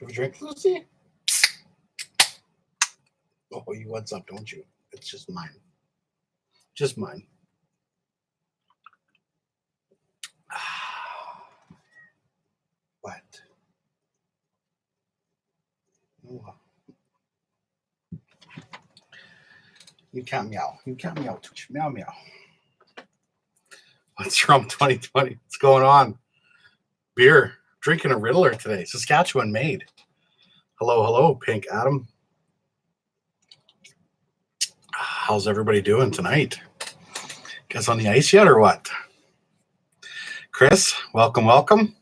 Have a drink, Lucy? Oh, you want some, don't you? It's just mine. Just mine. What? Oh. You can't meow. You can't meow too much. Meow, meow. What's from 2020? What's going on? Beer. Drinking a Riddler today. Saskatchewan made. Hello, hello, Pink Adam. How's everybody doing tonight? Guys on the ice yet or what? Chris, welcome, welcome.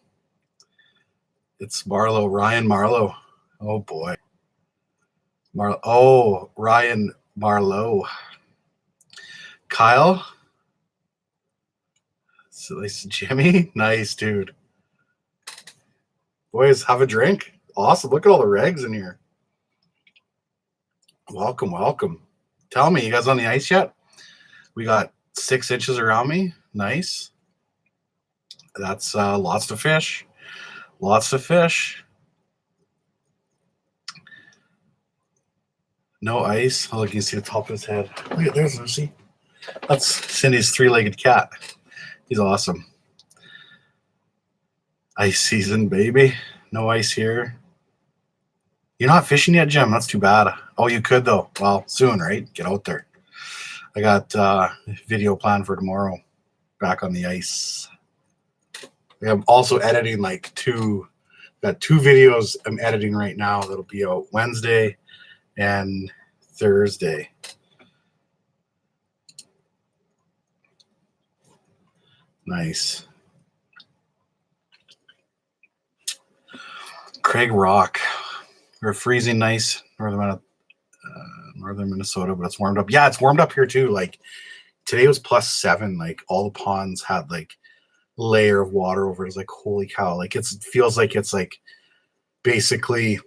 It's Marlowe, Ryan Marlowe. Oh boy. Ryan Marlowe. Kyle. So this is Jimmy. Nice, dude. Boys, have a drink. Awesome. Look at all the regs in here. Welcome, welcome. Tell me, you guys on the ice yet? We got 6 inches around me. Nice. That's lots to fish. Lots to fish. No ice. Oh, look, you can see the top of his head. Look at there's Lucy. That's Cindy's 3-legged cat. He's awesome. Ice season, baby. No ice here. You're not fishing yet, Jim? That's too bad. Oh, you could, though. Well, soon, right? Get out there. I got video planned for tomorrow. Back on the ice. I'm also editing like got 2 videos I'm editing right now that'll be out Wednesday and Thursday. Nice. Craig Rock. We're freezing nice northern Minnesota, but it's warmed up. Yeah, it's warmed up here too. Like today was +7. Like all the ponds had like layer of water over it. It's like holy cow. Like it feels like it's like basically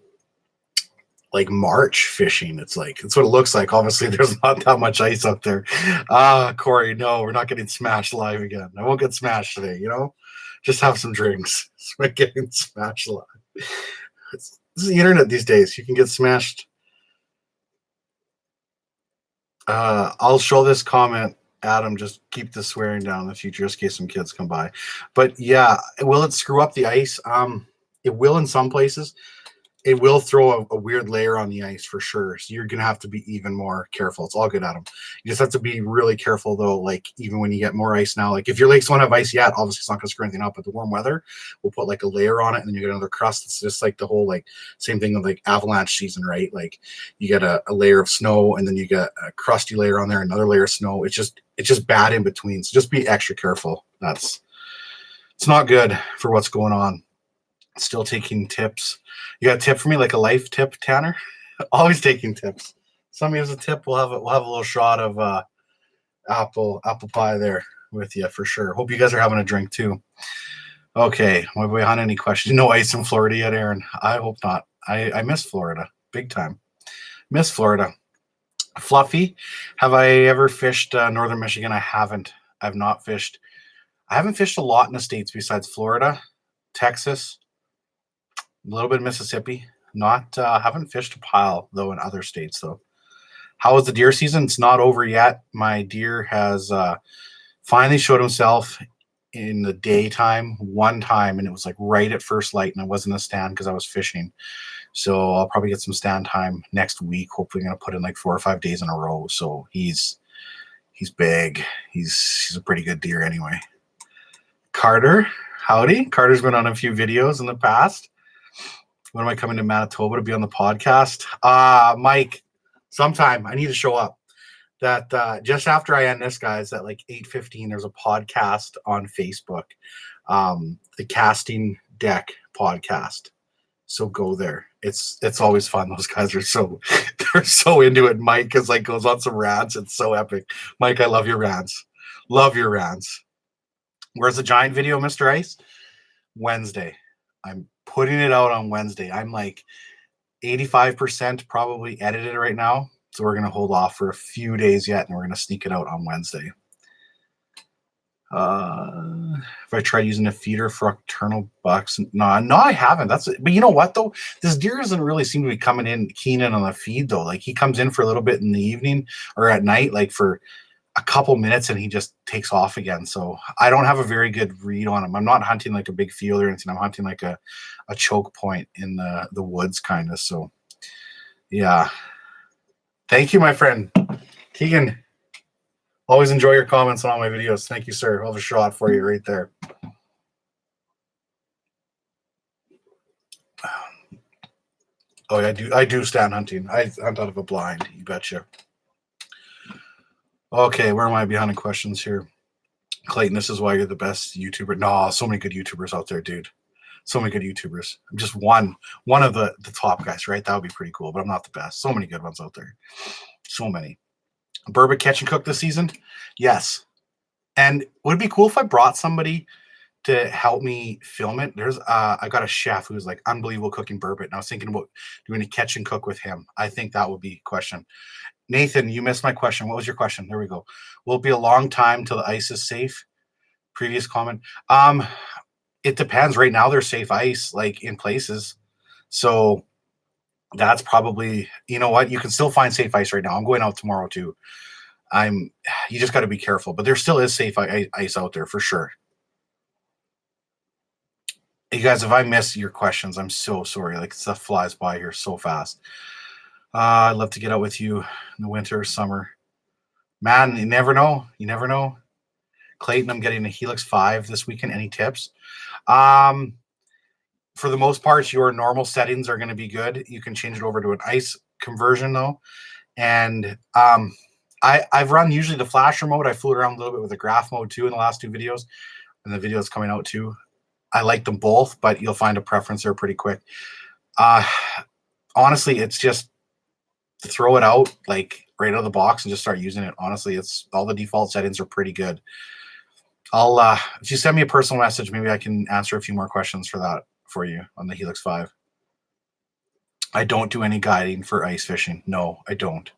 like March fishing. It's what it looks like. Obviously there's not that much ice up there. Corey, no, we're not getting smashed live again. I won't get smashed today, you know? Just have some drinks. We're getting smashed live. This is the internet these days. You can get smashed. I'll show this comment, Adam. Just keep the swearing down in the future, just in case some kids come by. But yeah, will it screw up the ice? It will in some places. It will throw a weird layer on the ice for sure. So you're going to have to be even more careful. It's all good, Adam. You just have to be really careful, though, like even when you get more ice now. Like if your lakes don't have ice yet, obviously it's not going to screw anything up. But the warm weather will put like a layer on it, and then you get another crust. It's just like the whole like same thing with like avalanche season, right? Like you get a layer of snow, and then you get a crusty layer on there, another layer of snow. It's just bad in between. So just be extra careful. It's not good for what's going on. Still taking tips. You got a tip for me, like a life tip, Tanner? Always taking tips. Somebody has a tip. We'll have a little shot of apple pie there with you for sure. Hope you guys are having a drink too. Okay, my boy on any questions? No ice in Florida yet, Aaron? I hope not. I miss Florida big time. Miss Florida. Fluffy, have I ever fished northern Michigan? I haven't. I've not fished. I haven't fished a lot in the States besides Florida, Texas, a little bit of Mississippi. Not haven't fished a pile though in other states though. How is the deer season? It's not over yet. My deer has finally showed himself in the daytime one time, and it was like right at first light, and I wasn't in a stand because I was fishing. So I'll probably get some stand time next week. Hopefully, I'm gonna put in like 4 or 5 days in a row. So he's big. He's a pretty good deer anyway. Carter, howdy. Carter's been on a few videos in the past. When am I coming to Manitoba to be on the podcast? Mike, sometime I need to show up. That just after I end this, guys, at like 8:15, there's a podcast on Facebook, the Casting Deck podcast. So go there. It's always fun. Those guys are they're so into it. Mike is like goes on some rants. It's so epic. Mike, I love your rants. Love your rants. Where's the giant video, Mr. Ice? Wednesday. I'm putting it out on Wednesday. I'm like 85% probably edited right now. So we're going to hold off for a few days yet, and we're going to sneak it out on Wednesday. If I tried using a feeder for nocturnal bucks, no, I haven't. But you know what though? This deer doesn't really seem to be keen in on the feed though. Like he comes in for a little bit in the evening or at night, like for a couple minutes, and he just takes off again. So I don't have a very good read on him. I'm not hunting like a big field or anything. I'm hunting like a choke point in the woods kind of. So yeah. Thank you, my friend. Tegan. Always enjoy your comments on all my videos. Thank you, sir. I'll have a shot for you right there. Oh, yeah, I do stand hunting. I hunt out of a blind. You betcha. Okay, where am I behind in questions here? Clayton, this is why you're the best YouTuber. No, so many good YouTubers out there, dude. So many good YouTubers. I'm just one of the top guys, right? That would be pretty cool, but I'm not the best. So many good ones out there. So many. Burbot catch and cook this season? Yes. And would it be cool if I brought somebody to help me film it? I got a chef who's like unbelievable cooking burbot, and I was thinking about doing a catch and cook with him. I think that would be a question. Nathan, you missed my question. What was your question? There we go. Will it be a long time till the ice is safe? Previous comment. It depends. Right now there's safe ice like in places. So that's probably, you know what? You can still find safe ice right now. I'm going out tomorrow too. You just got to be careful, but there still is safe ice out there for sure. You guys, if I miss your questions, I'm so sorry. Like stuff flies by here so fast. I'd love to get out with you in the winter, summer. Man, you never know. You never know. Clayton, I'm getting a Helix 5 this weekend. Any tips? For the most part, your normal settings are going to be good. You can change it over to an ice conversion though. And I've run usually the flasher mode. I flew around a little bit with the graph mode too in the last 2 videos, and the videos coming out too. I like them both, but you'll find a preference there pretty quick. Honestly, it's just to throw it out like right out of the box and just start using it. Honestly, it's all the default settings are pretty good. If you send me a personal message, maybe I can answer a few more questions for you on the Helix 5. I don't do any guiding for ice fishing. No, I don't.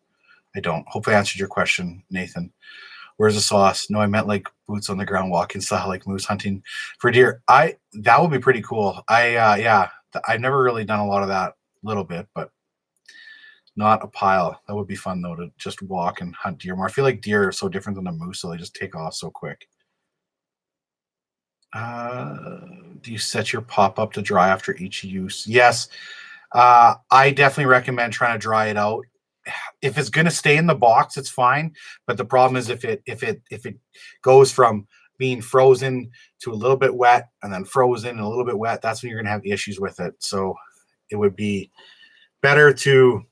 Hopefully I answered your question, Nathan. Where's the sauce? No, I meant like boots on the ground walking style, like moose hunting for deer. That would be pretty cool. Yeah, I've never really done a lot of that, a little bit, but not a pile. That would be fun though, to just walk and hunt deer more. I feel like deer are so different than a moose, so they just take off so quick. Do you set your pop up to dry after each use? Yes. I definitely recommend trying to dry it out. If it's going to stay in the box, it's fine. But the problem is if it goes from being frozen to a little bit wet and then frozen and a little bit wet, that's when you're going to have issues with it. So it would be better to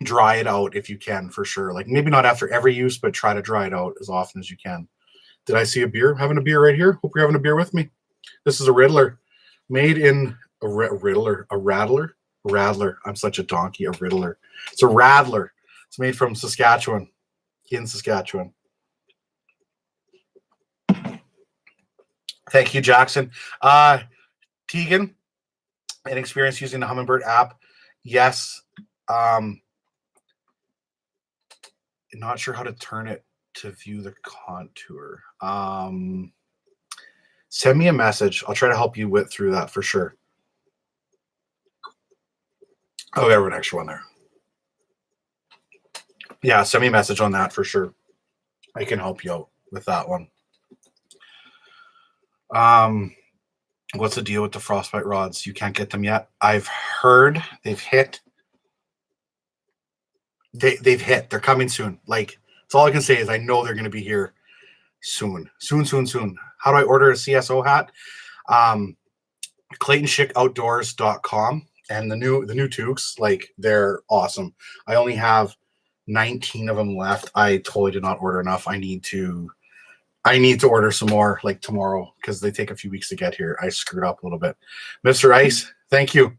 dry it out if you can, for sure. Like maybe not after every use, but try to dry it out as often as you can. Did I see a beer? Having a beer right here. Hope you're having a beer with me. This is a Riddler, made in a Rattler. I'm such a donkey. A Riddler. It's a Radler. It's made from Saskatchewan, in Saskatchewan. Thank you, Jackson. Tegan, an experience using the Humminbird app? Yes. Not sure how to turn it to view the contour. Send me a message. I'll try to help you through that for sure. Oh, we have an extra one there. Yeah, send me a message on that for sure. I can help you out with that one. What's the deal with the frostbite rods? You can't get them yet. I've heard they've hit. They've hit. They're coming soon. Like, that's all I can say is I know they're going to be here soon. How do I order a CSO hat? ClaytonSchickOutdoors.com. And the new toques, like, they're awesome. I only have 19 of them left. I totally did not order enough. I need to order some more like tomorrow because they take a few weeks to get here. I screwed up a little bit. Mr. Ice, thank you.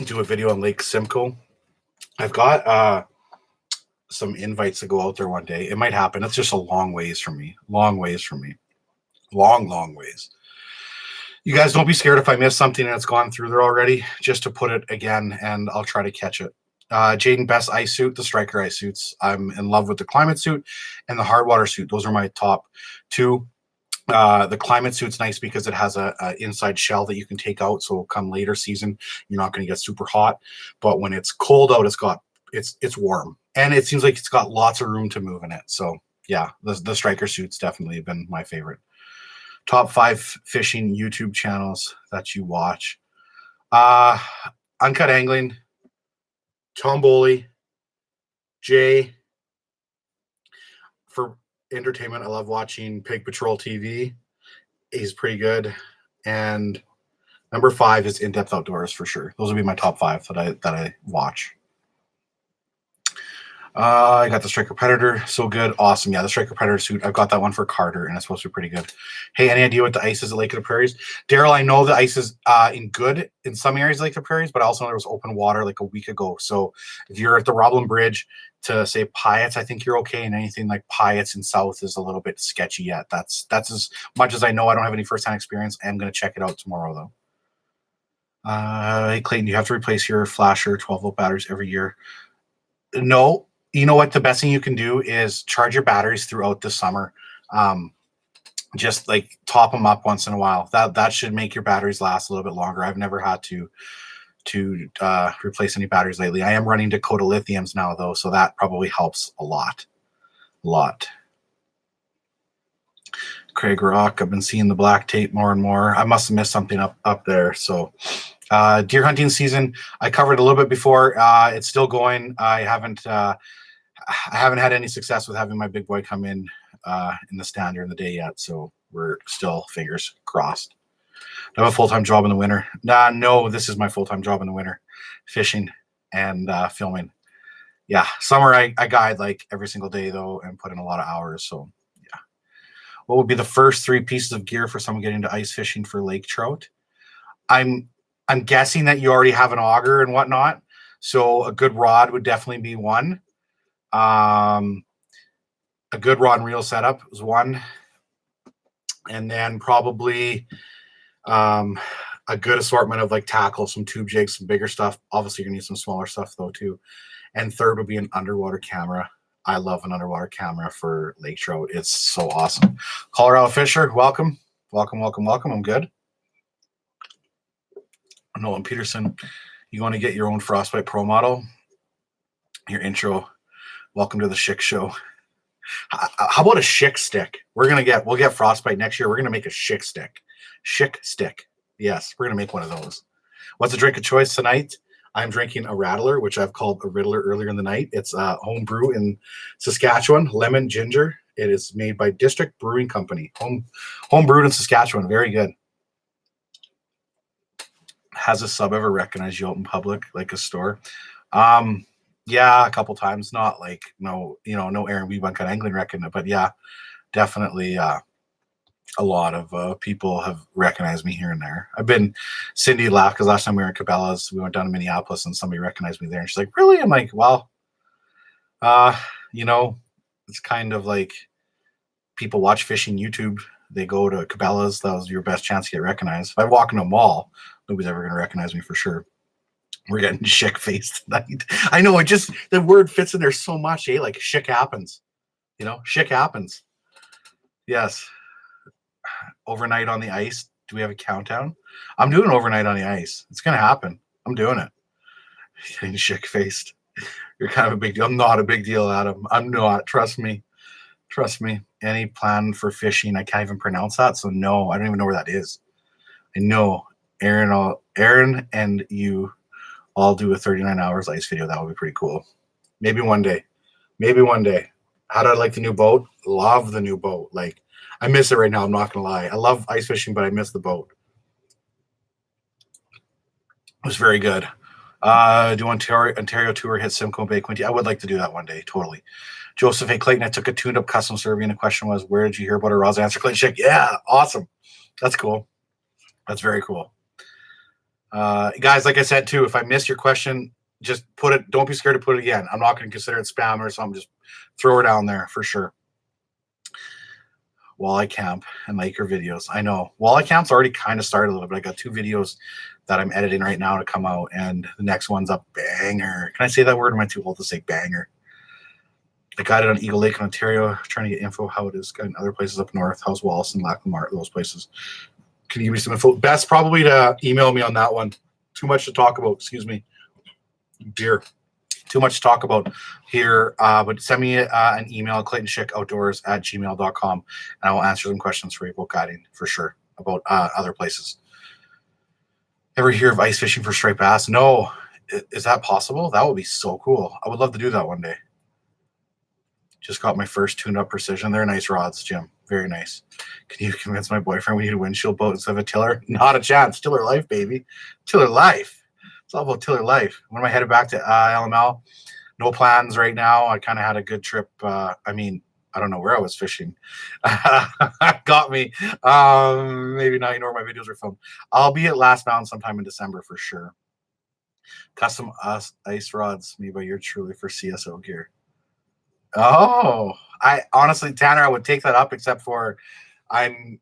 Do a video on Lake Simcoe. I've got some invites to go out there one day. It might happen. It's just a long ways from me. Long ways. You guys don't be scared if I miss something and it's gone through there already, just to put it again, and I'll try to catch it Jaden, best ice suit, the Striker ice suits. I'm in love with the climate suit and the hard water suit. Those are my top two. The climate suit's nice because it has a inside shell that you can take out. So come later season, you're not going to get super hot. But when it's cold out, it's warm, and it seems like it's got lots of room to move in it. So yeah, the Striker suit's definitely been my favorite. Top 5 fishing YouTube channels that you watch. Uncut Angling, Tom Boley, Jay. For entertainment, I love watching Pig Patrol TV. He's pretty good. And number 5 is In Depth Outdoors for sure. Those would be my top 5 that I watch. I got the Striker Predator. So good. Awesome. Yeah, the Striker Predator suit. I've got that one for Carter, and it's supposed to be pretty good. Hey, any idea what the ice is at Lake of the Prairies? Daryl, I know the ice is in some areas of Lake of the Prairies, but I also know there was open water like a week ago. So if you're at the Roblin Bridge to say Piatt's, I think you're okay. And anything like Piatt's in South is a little bit sketchy yet. That's as much as I know. I don't have any firsthand experience. I'm going to check it out tomorrow, though. Hey, Clayton, you have to replace your flasher 12-volt batteries every year. No. You know what? The best thing you can do is charge your batteries throughout the summer. Just like top them up once in a while. That should make your batteries last a little bit longer. I've never had to replace any batteries lately. I am running Dakota lithiums now, though, so that probably helps a lot. Craig Rock, I've been seeing the black tape more and more. I must have missed something up there. So deer hunting season, I covered a little bit before. It's still going. I haven't had any success with having my big boy come in the stand during the day yet. So we're still fingers crossed. Do I have a full-time job in the winter? No, this is my full-time job in the winter, fishing and filming. Yeah, summer I guide like every single day though and put in a lot of hours. So yeah. What would be the first 3 pieces of gear for someone getting into ice fishing for lake trout? I'm guessing that you already have an auger and whatnot. So a good rod would definitely be one. A good rod and reel setup is one. And then probably a good assortment of like tackle, some tube jigs, some bigger stuff. Obviously, you're gonna need some smaller stuff though too. And third would be an underwater camera. I love an underwater camera for lake trout. It's so awesome. Colorado Fisher, welcome. I'm good. Nolan Peterson, you want to get your own Frostbite Pro model? Your intro. Welcome to the Schick Show. How about a Schick stick? We'll get Frostbite next year. We're gonna make a Schick stick. Schick stick. Yes, we're gonna make one of those. What's the drink of choice tonight? I'm drinking a Rattler, which I've called a Riddler earlier in the night. It's a home brew in Saskatchewan, lemon ginger. It is made by District Brewing Company. Home brewed in Saskatchewan. Very good. Has a sub ever recognized you out in public, like a store? Yeah, a couple times. Not like no Aaron Weebunk on Angling reckon it, but yeah, definitely a lot of people have recognized me here and there. Cindy laughed because last time we were in Cabela's, we went down to Minneapolis and somebody recognized me there. And she's like, really? I'm like, well, it's kind of like people watch fishing YouTube. They go to Cabela's. That was your best chance to get recognized. If I walk into a mall, nobody's ever going to recognize me for sure. We're getting Schick faced tonight. I know, the word fits in there so much, eh? Like Schick happens. Schick happens. Yes. Overnight on the ice. Do we have a countdown? I'm doing overnight on the ice. It's gonna happen. I'm doing it. Getting Schick faced. You're kind of a big deal. I'm not a big deal, Adam. I'm not. Trust me. Any plan for fishing? I can't even pronounce that. So no, I don't even know where that is. I know Aaron and you all do a 39 hours ice video. That would be pretty cool. Maybe one day. How do I like the new boat? Love the new boat. Like, I miss it right now. I'm not going to lie. I love ice fishing, but I miss the boat. It was very good. Do Ontario tour hit Simcoe Bay, Quinty? I would like to do that one day. Totally. Joseph A. Clayton, I took a tuned-up custom survey, and the question was, where did you hear about a Ross answer? Clayton Schick. Yeah, awesome. That's cool. That's very cool. Guys, like I said, too, if I miss your question, just put it. Don't be scared to put it again. I'm not going to consider it spam or something. Just throw it down there for sure. walleye camp and like your videos. I know walleye camp's already kind of started a little bit. I got 2 videos that I'm editing right now to come out, and the next one's a banger. Can I say that word? Or am I too old to say banger? I got it on Eagle Lake in Ontario, trying to get info how it is in other places up north. How's Wallace and Lac-Lamar, those places? Can you give me some info? Best probably to email me on that one. Too much to talk about. Excuse me. Beer. Too much to talk about here, but send me an email, claytonschickoutdoors@gmail.com, and I will answer some questions for you about guiding for sure about other places. Ever hear of ice fishing for striped bass? No. Is that possible? That would be so cool. I would love to do that one day. Just got my first tuned-up Precision. They're nice rods, Jim. Very nice. Can you convince my boyfriend we need a windshield boat instead of a tiller? Not a chance. Tiller life, baby. Tiller life. It's all about tiller life. When am I headed back to LML? No plans right now. I kind of had a good trip. I mean, I don't know where I was fishing. Got me. Maybe not. You know where my videos are filmed. I'll be at Last Mountain sometime in December for sure. Custom ice rods made by your truly for CSO gear. Oh, I honestly, Tanner, I would take that up, except for I'm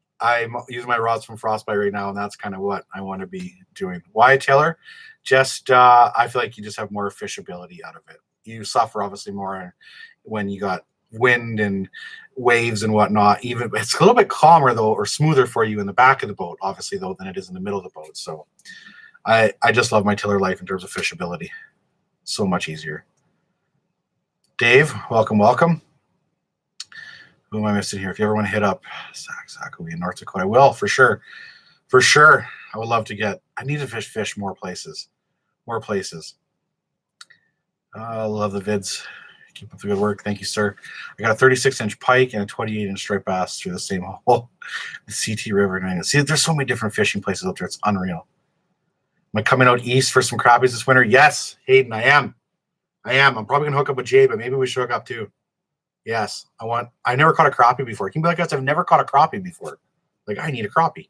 using my rods from Frostbite right now, and that's kind of what I want to be doing. Why Taylor? Just I feel like you just have more fishability out of it. You suffer obviously more when you got wind and waves and whatnot. Even it's a little bit calmer though, or smoother for you in the back of the boat, obviously though, than it is in the middle of the boat. So I just love my tiller life in terms of fishability. So much easier. Dave, welcome. Who am I missing here? If you ever want to hit up Zach will be in North Dakota, I will for sure. For sure. I would love to get, I need to fish more places. I love the vids. Keep up the good work. Thank you, sir. I got a 36-inch pike and a 28-inch striped bass through the same hole. The CT River. See, there's so many different fishing places out there. It's unreal. Am I coming out east for some crappies this winter? Yes, Hayden, I am. I'm probably going to hook up with Jay, but maybe we should hook up too. Yes, I never caught a crappie before. It can be like us. I've never caught a crappie before. Like, I need a crappie.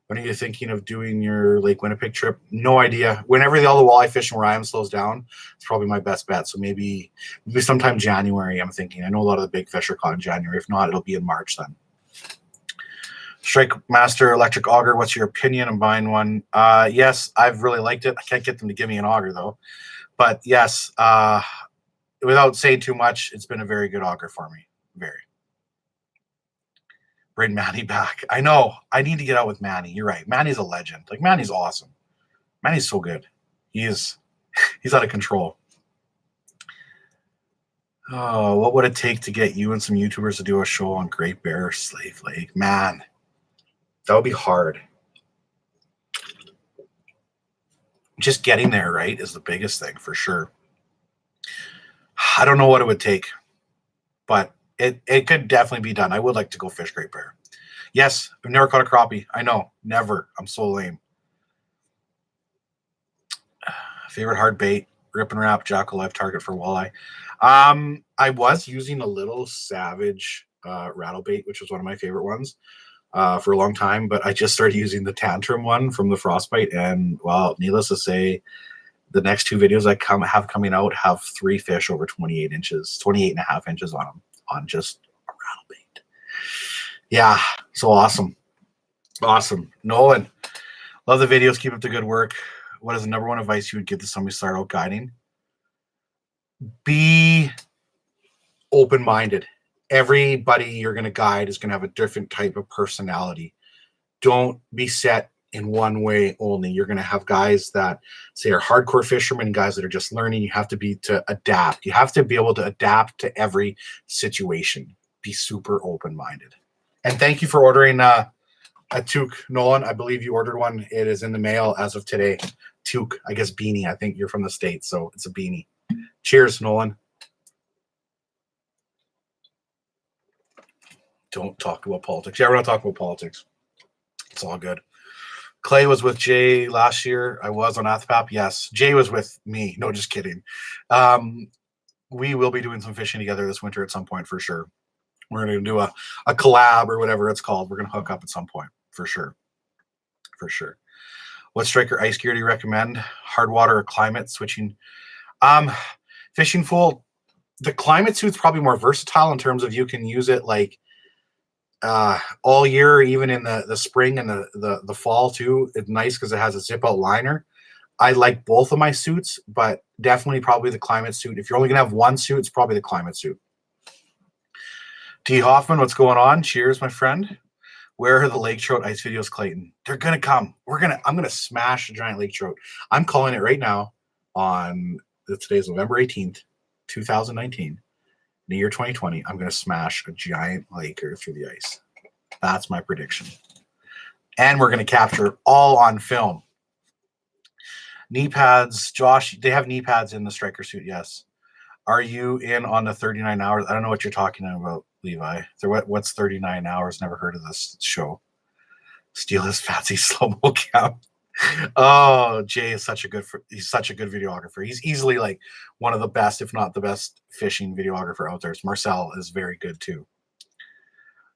When are you thinking of doing your Lake Winnipeg trip? No idea. Whenever all the walleye fishing where I am slows down, it's probably my best bet. So maybe sometime January, I'm thinking. I know a lot of the big fish are caught in January. If not, it'll be in March then. Strike Master Electric Auger, what's your opinion? I'm buying one. Yes, I've really liked it. I can't get them to give me an auger, though. But yes, without saying too much, it's been a very good auger for me. Very. Bring Manny back. I know. I need to get out with Manny. You're right. Manny's a legend. Like, Manny's awesome. Manny's so good. He's out of control. Oh, what would it take to get you and some YouTubers to do a show on Great Bear Slave Lake? Man, that would be hard. Just getting there, right, is the biggest thing for sure. I don't know what it would take, but it could definitely be done. I would like to go fish Great Bear. Yes, I've never caught a crappie. I know, never. I'm so lame. Favorite hard bait, rip and wrap, jackal live target for walleye. I was using a little Savage rattle bait, which was one of my favorite ones for a long time, but I just started using the Tantrum one from the Frostbite, and well, needless to say, the next 2 videos I have coming out have 3 fish over 28 and a half inches on them, on just a rattle bait. Yeah, so awesome. Nolan, love the videos. Keep up the good work. What is the number 1 advice you would give to somebody start out guiding? Be open-minded. Everybody you're going to guide is going to have a different type of personality. Don't be set in one way only. You're going to have guys that say are hardcore fishermen, guys that are just learning. You have to be to adapt. You have to be able to adapt to every situation. Be super open-minded. And thank you for ordering a toque, Nolan. I believe you ordered one. It is in the mail as of today. Toque, I guess beanie. I think you're from the States, so it's a beanie. Cheers, Nolan. Don't talk about politics. Yeah, we're not talking about politics. It's all good. Clay was with Jay last year. I was on Athpap. Yes. Jay was with me. No, just kidding. We will be doing some fishing together this winter at some point for sure. We're going to do a collab or whatever it's called. We're going to hook up at some point for sure. For sure. What striker ice gear do you recommend? Hard water or climate switching? Fishing Fool, the climate suit's probably more versatile in terms of you can use it like all year, even in the spring and the fall too. It's nice because it has a zip out liner. I like both of my suits, but definitely probably the climate suit. If you're only gonna have one suit, it's probably the climate suit. T. Hoffman, what's going on? Cheers, my friend. Where are the lake trout ice videos, Clayton? They're gonna come. I'm gonna smash a giant lake trout. I'm calling it right now. On today's November 18th, 2019, the year 2020. I'm gonna smash a giant laker through the ice. That's my prediction. And we're gonna capture it all on film. Knee pads, Josh. They have knee pads in the striker suit. Yes. Are you in on the 39 hours? I don't know what you're talking about, Levi. So what's 39 hours? Never heard of this show. Steal his fancy slow-mo cam. Oh, Jay is he's such a good videographer. He's easily like one of the best, if not the best, fishing videographer out there. Marcel is very good too.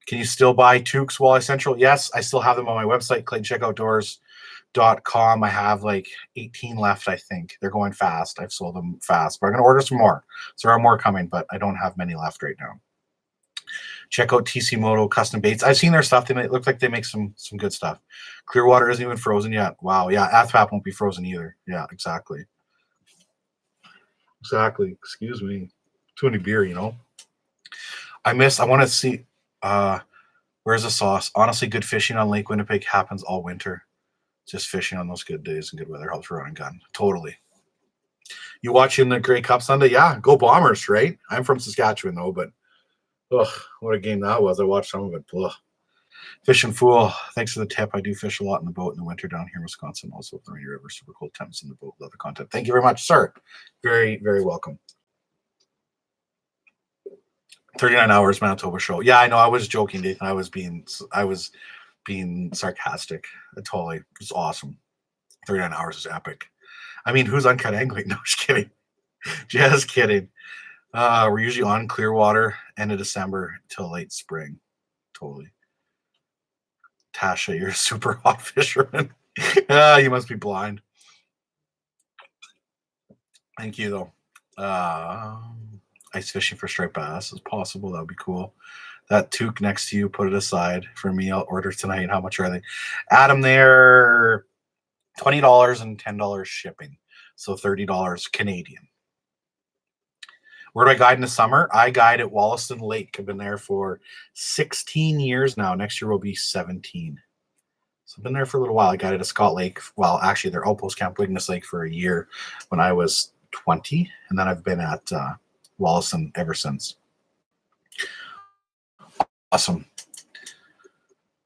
Can you still buy toques Walleye Central? Yes, I still have them on my website, ClaytonCheckOutdoors.com. I have like 18 left, I think. They're going fast. I've sold them fast, but I'm going to order some more. So there are more coming, but I don't have many left right now. Check out TC Moto Custom Baits. I've seen their stuff. They look like they make some good stuff. Clearwater isn't even frozen yet. Wow. Yeah, Athwap won't be frozen either. Yeah, exactly. Exactly. Excuse me. Too many beer, you know. I want to see where's the sauce? Honestly, good fishing on Lake Winnipeg happens all winter. Just fishing on those good days and good weather helps run and gun. Totally. You watching the Grey Cup Sunday? Yeah, go Bombers, right? I'm from Saskatchewan though, but what a game that was. I watched some of it. Ugh. Fishing Fool, thanks for the tip. I do fish a lot in the boat in the winter down here in Wisconsin, also with the Rainy River, super cold temps in the boat. Love the content. Thank you very much, sir. Very, very welcome. 39 hours Manitoba show. Yeah, I know. I was joking, Nathan. I was being sarcastic. Totally. It's awesome. 39 hours is epic. I mean, who's uncut angling? No, just kidding. Just kidding. We're usually on Clearwater end of December till late spring. Totally. Tasha, you're a super hot fisherman. You must be blind. Thank you, though. Ice fishing for striped bass is possible. That would be cool. That toque next to you, put it aside for me. I'll order tonight. How much are they? Adam, they're $20 and $10 shipping. So $30 Canadian. Where do I guide in the summer? I guide at Wollaston Lake. I've been there for 16 years now. Next year will be 17. So I've been there for a little while. I guided at Scott Lake. Well, actually, their outpost camp, Witness Lake, for a year when I was 20. And then I've been at Wollaston ever since. Awesome.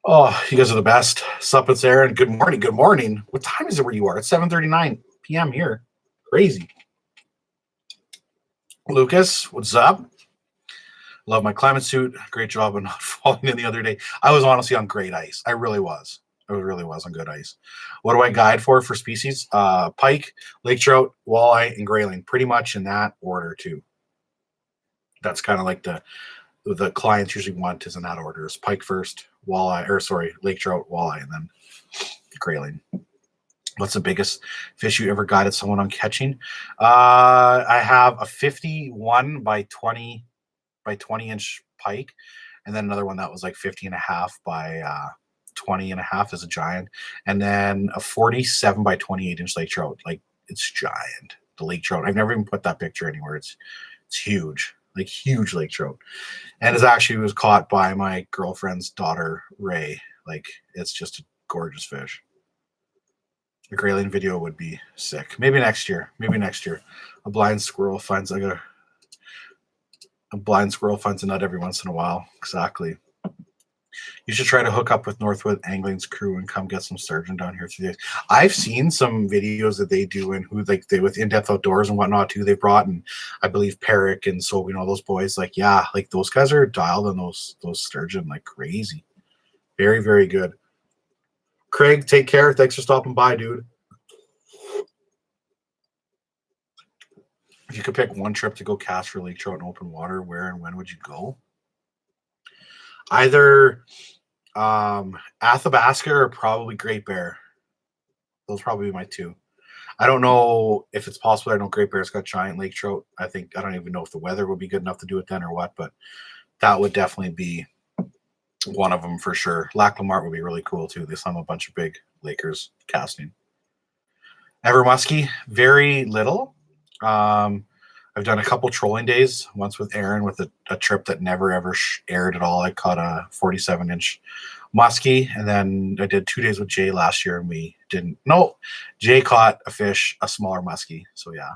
Oh, you guys are the best. Sup, it's Aaron. Good morning. Good morning. What time is it where you are? It's 7:39 p.m. here. Crazy. Lucas, what's up? Love my climate suit. Great job on not falling in the other day. I was honestly on great ice. I really was. I really was on good ice. What do I guide for species? Pike, lake trout, walleye, and grayling. Pretty much in that order too. That's kind of like the clients usually want is in that order. Is pike first, lake trout, walleye, and then grayling. What's the biggest fish you ever guided someone on catching? I have a 51 by 20 inch pike, and then another one that was like 50 and a half by 20 and a half is a giant, and then a 47 by 28 inch lake trout. Like, it's giant. The lake trout. I've never even put that picture anywhere. It's huge, like huge lake trout, and it was caught by my girlfriend's daughter Ray. Like, it's just a gorgeous fish. A grayling video would be sick. Maybe next year. A blind squirrel finds a nut every once in a while. Exactly. You should try to hook up with Northwood Angling's crew and come get some sturgeon down here today. I've seen some videos that they do and who they with in-depth outdoors and whatnot too. They brought, and I believe Peric and so those boys. Like, yeah, like those guys are dialed on those sturgeon like crazy. Very, very good. Craig, take care. Thanks for stopping by, dude. If you could pick one trip to go cast for lake trout in open water, where and when would you go? Either Athabasca or probably Great Bear. Those probably be my two. I don't know if it's possible. I know Great Bear's got giant lake trout. I don't even know if the weather would be good enough to do it then or what, but that would definitely be one of them for sure. Lac Lamart would be really cool too. They saw a bunch of big Lakers casting. Ever Muskie, very little. I've done a couple trolling days, once with Aaron with a trip that never ever aired at all. I caught a 47-inch muskie, and then I did 2 days with Jay last year, and we didn't. No, Jay caught a fish, a smaller muskie. So yeah,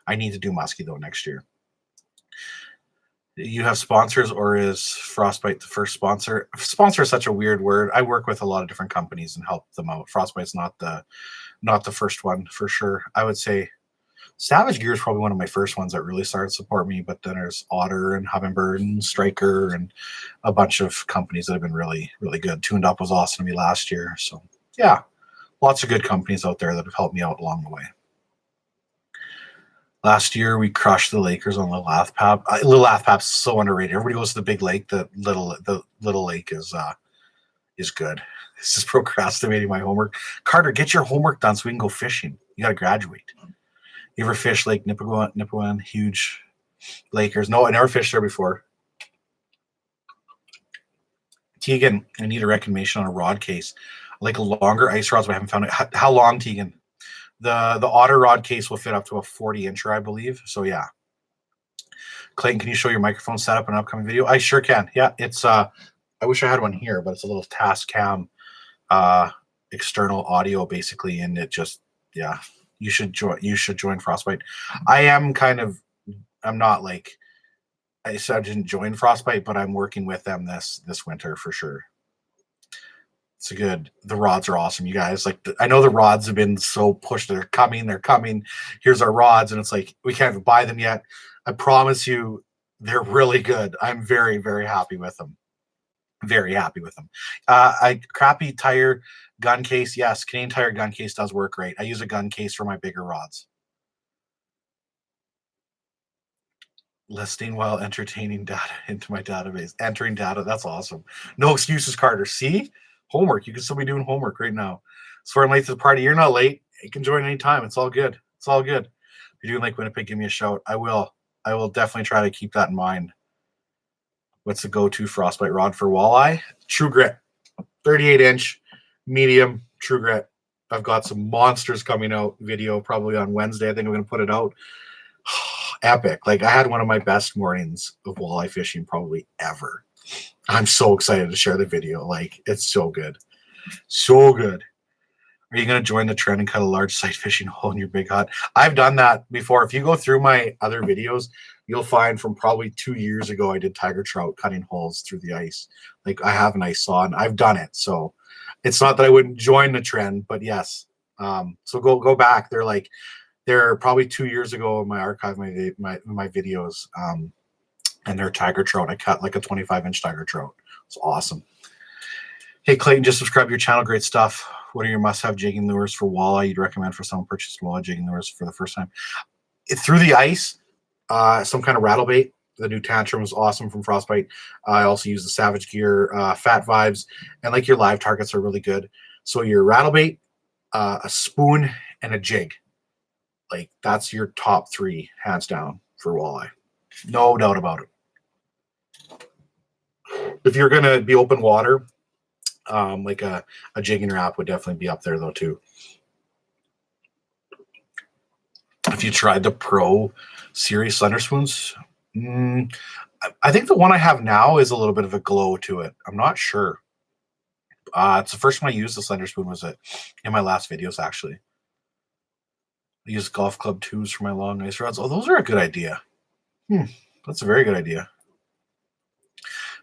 I need to do muskie though next year. You have sponsors, or is Frostbite the first sponsor? Sponsor is such a weird word. I work with a lot of different companies and help them out. Frostbite's not the first one for sure. I would say Savage Gear is probably one of my first ones that really started to support me, but then there's Otter and Humminbird and Striker and a bunch of companies that have been really, really good. Tuned Up was awesome to me last year. So yeah, lots of good companies out there that have helped me out along the way. Last year, we crushed the Lakers on Little Athpap. Little Athpap's so underrated. Everybody goes to the big lake. The little lake is good. This is procrastinating my homework. Carter, get your homework done so we can go fishing. You got to graduate. You ever fish Lake Nipawin? Huge Lakers. No, I never fished there before. Tegan, I need a recommendation on a rod case. Like longer ice rods, but I haven't found it. How long, Tegan? The Otter rod case will fit up to a 40-incher, I believe. So yeah. Clayton, can you show your microphone setup in an upcoming video? I sure can. Yeah, it's I wish I had one here, but it's a little Tascam external audio basically, and it just you should join Frostbite. I'm not like I said I didn't join Frostbite, but I'm working with them this winter for sure. It's the rods are awesome, you guys. Like I know the rods have been so pushed. They're coming. Here's our rods, and it's like we can't even buy them yet. I promise you, they're really good. I'm very, very happy with them. Very happy with them. Crappy tire gun case. Yes, Canadian Tire gun case does work great. I use a gun case for my bigger rods. Listing while entertaining data into my database. Entering data. That's awesome. No excuses, Carter. See? Homework. You can still be doing homework right now. So I'm late to the party. You're not late. You can join anytime. It's all good. It's all good. If you're doing like Winnipeg, give me a shout. I will definitely try to keep that in mind. What's the go-to Frostbite rod for walleye? True Grit. 38-inch, medium, True Grit. I've got some monsters coming out video probably on Wednesday. I think I'm going to put it out. Epic. Like I had one of my best mornings of walleye fishing probably ever. I'm so excited to share the video. Like it's so good. So good. Are you going to join the trend and cut a large sight fishing hole in your big hut? I've done that before. If you go through my other videos, you'll find from probably 2 years ago, I did tiger trout cutting holes through the ice. Like I have an ice saw and I've done it. So it's not that I wouldn't join the trend, but yes. So go back. They're probably 2 years ago in my archive, my videos. And they're tiger trout. I cut like a 25-inch tiger trout. It's awesome. Hey, Clayton, just subscribe to your channel. Great stuff. What are your must-have jigging lures for walleye you'd recommend for someone purchasing walleye jigging lures for the first time? Through the ice, some kind of rattle bait. The new Tantrum is awesome from Frostbite. I also use the Savage Gear Fat Vibes, and like your live targets are really good. So your rattle bait, a spoon, and a jig. Like that's your top 3, hands down, for walleye. No doubt about it. If you're gonna be open water, like a jigging wrap would definitely be up there though too. If you tried the Pro Series Slender Spoons, I think the one I have now is a little bit of a glow to it. I'm not sure. It's the first one I used the Slender Spoon was in my last videos actually. I use golf club 2s for my long ice rods. Oh, those are a good idea. That's a very good idea.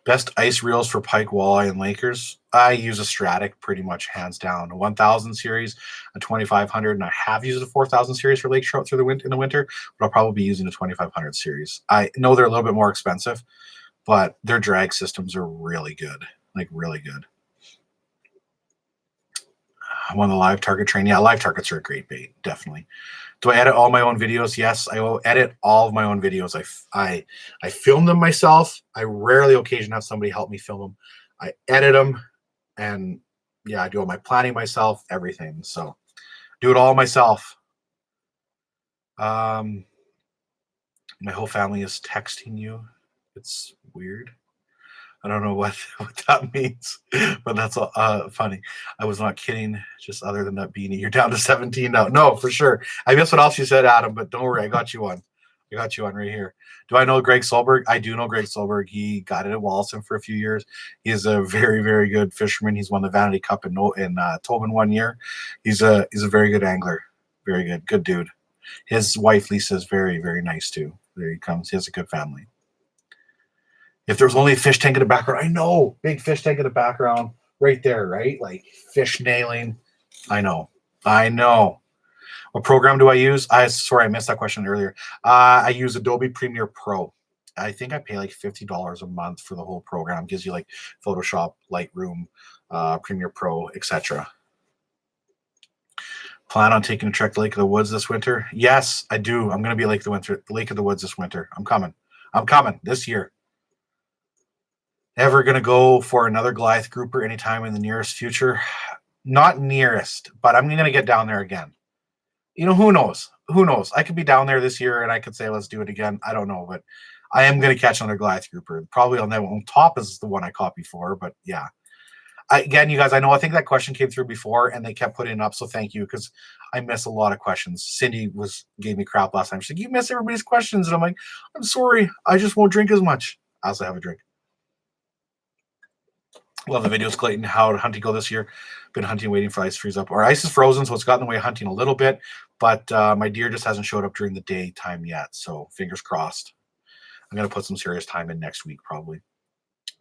Best ice reels for pike, walleye, and Lakers. I use a Stratic pretty much hands down. A 1000 series, a 2500, and I have used a 4000 series for lake trout in the winter, but I'll probably be using a 2500 series. I know they're a little bit more expensive, but their drag systems are really good, like really good. I'm on the live target train. Yeah, live targets are a great bait, definitely. Do I edit all my own videos? Yes, I will edit all of my own videos. I film them myself. I rarely occasionally have somebody help me film them. I edit them, and yeah, I do all my planning myself, everything. So do it all myself. My whole family is texting you. It's weird. I don't know what what that means, but that's funny. I was not kidding. Just other than that beanie, you're down to 17 now. No, for sure. I guess what else you said, Adam, but don't worry, I got you one. I got you on right here. Do I know Greg Solberg? I do know Greg Solberg. He got it at Wallison for a few years. He is a very, very good fisherman. He's won the Vanity Cup in Tobin one year. He's a very good angler. Very good dude. His wife Lisa is very, very nice too. There he comes. He has a good family. If there was only a fish tank in the background, I know, big fish tank in the background, right there, right? Like fish nailing. I know. What program do I use? Sorry, I missed that question earlier. I use Adobe Premiere Pro. I think I pay like $50 a month for the whole program. Gives you like Photoshop, Lightroom, Premiere Pro, etc. Plan on taking a trek to Lake of the Woods this winter? Yes, I do. I'm going to be Lake of the Woods this winter. I'm coming this year. Ever going to go for another Goliath grouper anytime in the nearest future? Not nearest, but I'm going to get down there again. You know, who knows? Who knows? I could be down there this year and I could say, let's do it again. I don't know, but I am going to catch another Goliath grouper. Probably on that one. Top is the one I caught before, but yeah. Again, you guys, I think that question came through before and they kept putting it up, so thank you, because I miss a lot of questions. Cindy gave me crap last time. She's like, you miss everybody's questions. And I'm like, I'm sorry. I just won't drink as much. I also have a drink. Love the videos, Clayton. How did hunting go this year? Been hunting, waiting for ice to freeze up. Our ice is frozen, so it's gotten in the way of hunting a little bit, but my deer just hasn't showed up during the daytime yet, so fingers crossed. I'm going to put some serious time in next week, probably.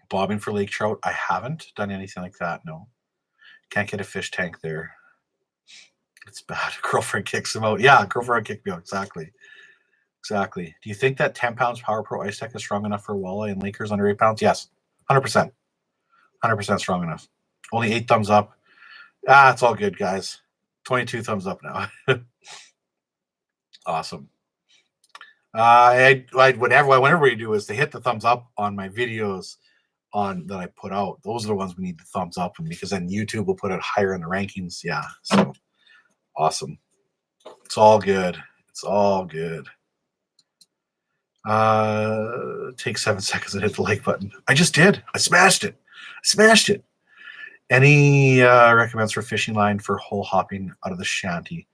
Bobbing for lake trout. I haven't done anything like that, no. Can't get a fish tank there. It's bad. Girlfriend kicks him out. Yeah, girlfriend kicked me out. Exactly. Do you think that 10 pounds Power Pro Ice Tech is strong enough for walleye and Lakers under 8 pounds? Yes, 100%. 100% strong enough. Only 8 thumbs up. It's all good, guys. 22 thumbs up now. Awesome. Whenever we do is to hit the thumbs up on my videos that I put out. Those are the ones we need the thumbs up, and because then YouTube will put it higher in the rankings. Yeah, so awesome. It's all good. Take 7 seconds and hit the like button. I just did. I smashed it. Any recommends for fishing line for hole hopping out of the shanty?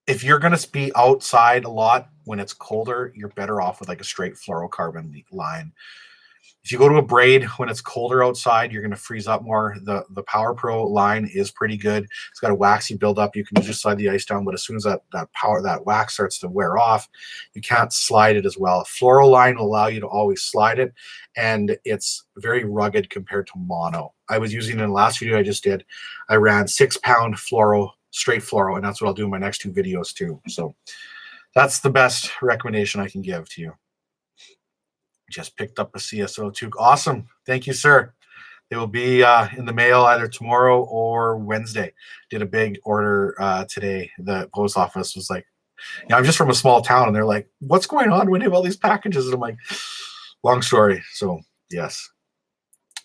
If you're going to be outside a lot when it's colder, you're better off with like a straight fluorocarbon line. If you go to a braid when it's colder outside, you're going to freeze up more. The Power Pro line is pretty good. It's got a waxy buildup. You can just slide the ice down, but as soon as that wax starts to wear off, you can't slide it as well. A fluoro line will allow you to always slide it, and it's very rugged compared to mono. I was using in the last video I just did. I ran 6-pound fluoro, straight fluoro, and that's what I'll do in my next 2 videos too. So that's the best recommendation I can give to you. Just picked up a CSO2. Awesome. Thank you, sir. They will be in the mail either tomorrow or Wednesday. Did a big order today. The post office was like, I'm just from a small town, and they're like, what's going on when you have all these packages? And I'm like, long story. So, yes.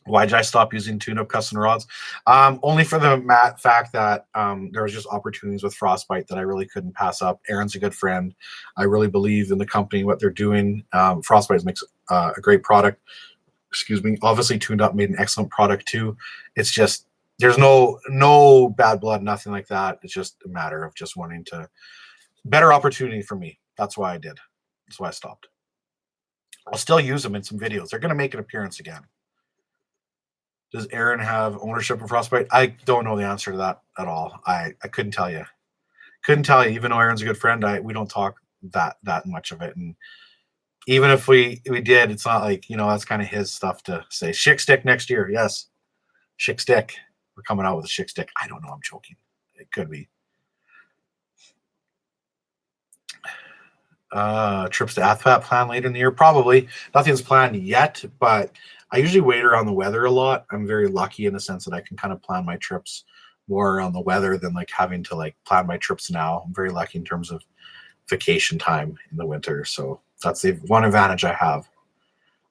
Why did I stop using tune-up custom rods? Only for the fact that there was just opportunities with Frostbite that I really couldn't pass up. Aaron's a good friend. I really believe in the company, what they're doing. Frostbite makes a great product. Excuse me. Obviously, Tuned Up made an excellent product too. It's just there's no bad blood, nothing like that. It's just a matter of just wanting to better opportunity for me. That's why I did. That's why I stopped. I'll still use them in some videos. They're going to make an appearance again. Does Aaron have ownership of Frostbite? I don't know the answer to that at all. I couldn't tell you. Even though Aaron's a good friend, we don't talk that much of it. And even if we did, it's not like, that's kind of his stuff to say. Schick stick next year. Yes. Schick stick. We're coming out with a Schick stick. I don't know. I'm joking. It could be. Trips to Athpat plan later in the year? Probably. Nothing's planned yet, but I usually wait around the weather a lot. I'm very lucky in the sense that I can kind of plan my trips more around the weather than like having to like plan my trips now. I'm very lucky in terms of vacation time in the winter. So that's the one advantage I have.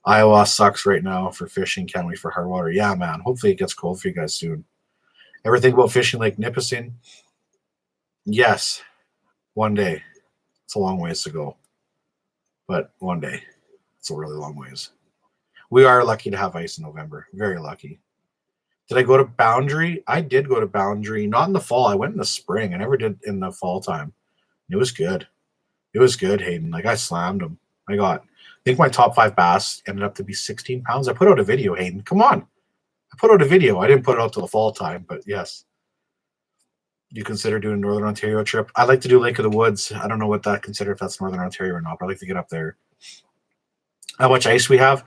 Iowa sucks right now for fishing. Can't wait for hard water. Yeah, man. Hopefully it gets cold for you guys soon. Ever think about fishing Lake Nipissing? Yes. One day. It's a long ways to go. But one day. It's a really long ways. We are lucky to have ice in November. Very lucky. Did I go to Boundary? I did go to Boundary. Not in the fall. I went in the spring. I never did in the fall time. It was good. It was good, Hayden. Like, I slammed them. I think my top 5 bass ended up to be 16 pounds. I put out a video, Hayden. Come on. I put out a video. I didn't put it out till the fall time, but yes. You consider doing Northern Ontario trip? I'd like to do Lake of the Woods. I don't know what that consider if that's Northern Ontario or not, but I'd like to get up there. How much ice we have?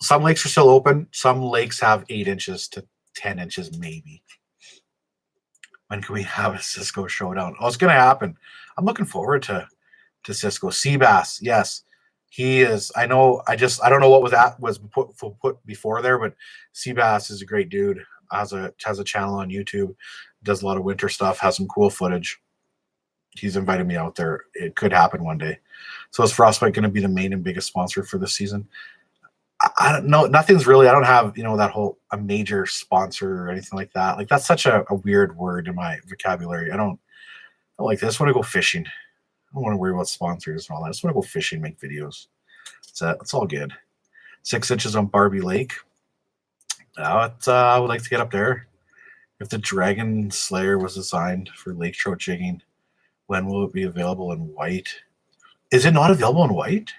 Some lakes are still open. Some lakes have 8 inches to 10 inches, maybe. When can we have a Cisco showdown? Oh, it's going to happen. I'm looking forward to Cisco. Seabass, yes. He is. I know. I don't know what was put before there, but Seabass is a great dude. Has a channel on YouTube. Does a lot of winter stuff. Has some cool footage. He's invited me out there. It could happen one day. So is Frostbite going to be the main and biggest sponsor for this season? I don't know. Nothing's really. I don't have that whole a major sponsor or anything like that. Like, that's such a weird word in my vocabulary. I don't like this. I just want to go fishing. I don't want to worry about sponsors and all that. I just want to go fishing, make videos. It's all good. 6 inches on Barbie Lake. I would like to get up there. If the Dragon Slayer was designed for lake trout jigging, when will it be available in white? Is it not available in white?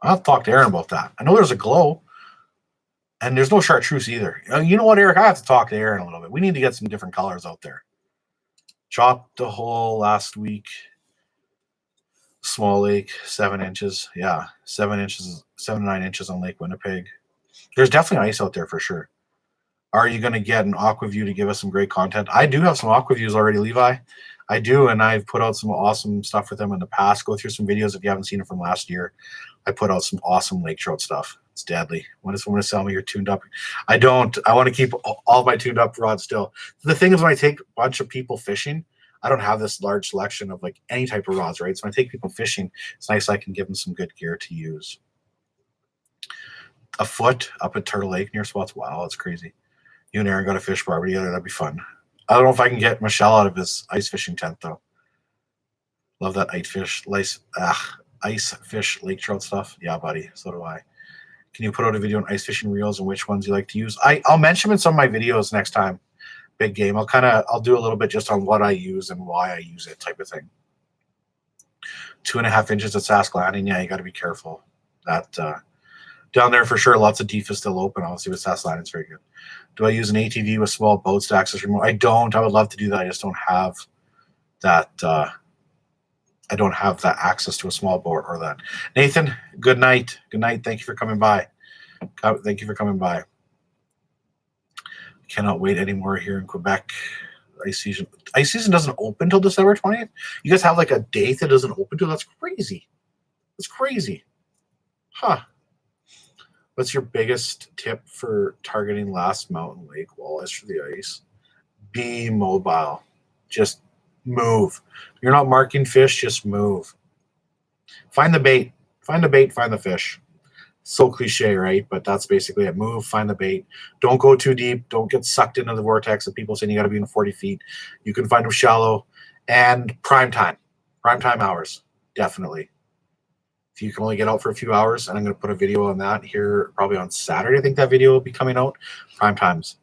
I'll have to talk to Aaron about that. I know there's a glow, and there's no chartreuse either. You know what, Eric? I have to talk to Aaron a little bit. We need to get some different colors out there. Chopped a hole last week. Small lake, 7 inches. Yeah, 7 inches, 7 to 9 inches on Lake Winnipeg. There's definitely ice out there for sure. Are you going to get an AquaView to give us some great content? I do have some AquaViews already, Levi. I do, and I've put out some awesome stuff with them in the past. Go through some videos if you haven't seen it from last year. I put out some awesome lake trout stuff. It's deadly. When is someone to sell me your tuned up? I don't. I want to keep all of my tuned up rods still. The thing is, when I take a bunch of people fishing, I don't have this large selection of like any type of rods, right? So when I take people fishing, it's nice I can give them some good gear to use. A foot up at Turtle Lake near spots. Wow, that's crazy. You and Aaron got a fish bar together. That'd be fun. I don't know if I can get Michelle out of his ice fishing tent though. Love that ice fish lake trout stuff. Yeah, buddy. So do I. Can you put out a video on ice fishing reels and which ones you like to use? I'll mention them in some of my videos next time. Big game. I'll do a little bit just on what I use and why I use it, type of thing. 2.5 inches at Sask Landing. Yeah, you got to be careful. That down there for sure. Lots of deep is still open. Obviously, with Sask Landing, it's very good. Do I use an ATV with small boats to access remote? I don't. I would love to do that. I just don't have that. I don't have that access to a small boat or that. Nathan, good night. Good night. Thank you for coming by. Thank you for coming by. Cannot wait anymore here in Quebec. Ice season doesn't open till December 20th. You guys have like a date that doesn't open till? That's crazy. That's crazy. Huh. What's your biggest tip for targeting last mountain lake walleyes for the ice? Be mobile. Just move. You're not marking fish, just move. Find the bait. Find the bait, find the fish. So cliche, right? But that's basically it. Move, find the bait. Don't go too deep. Don't get sucked into the vortex of people saying you got to be in 40 feet. You can find them shallow. And prime time hours, definitely. If you can only get out for a few hours, and I'm going to put a video on that here probably on Saturday. I think that video will be coming out. Prime times.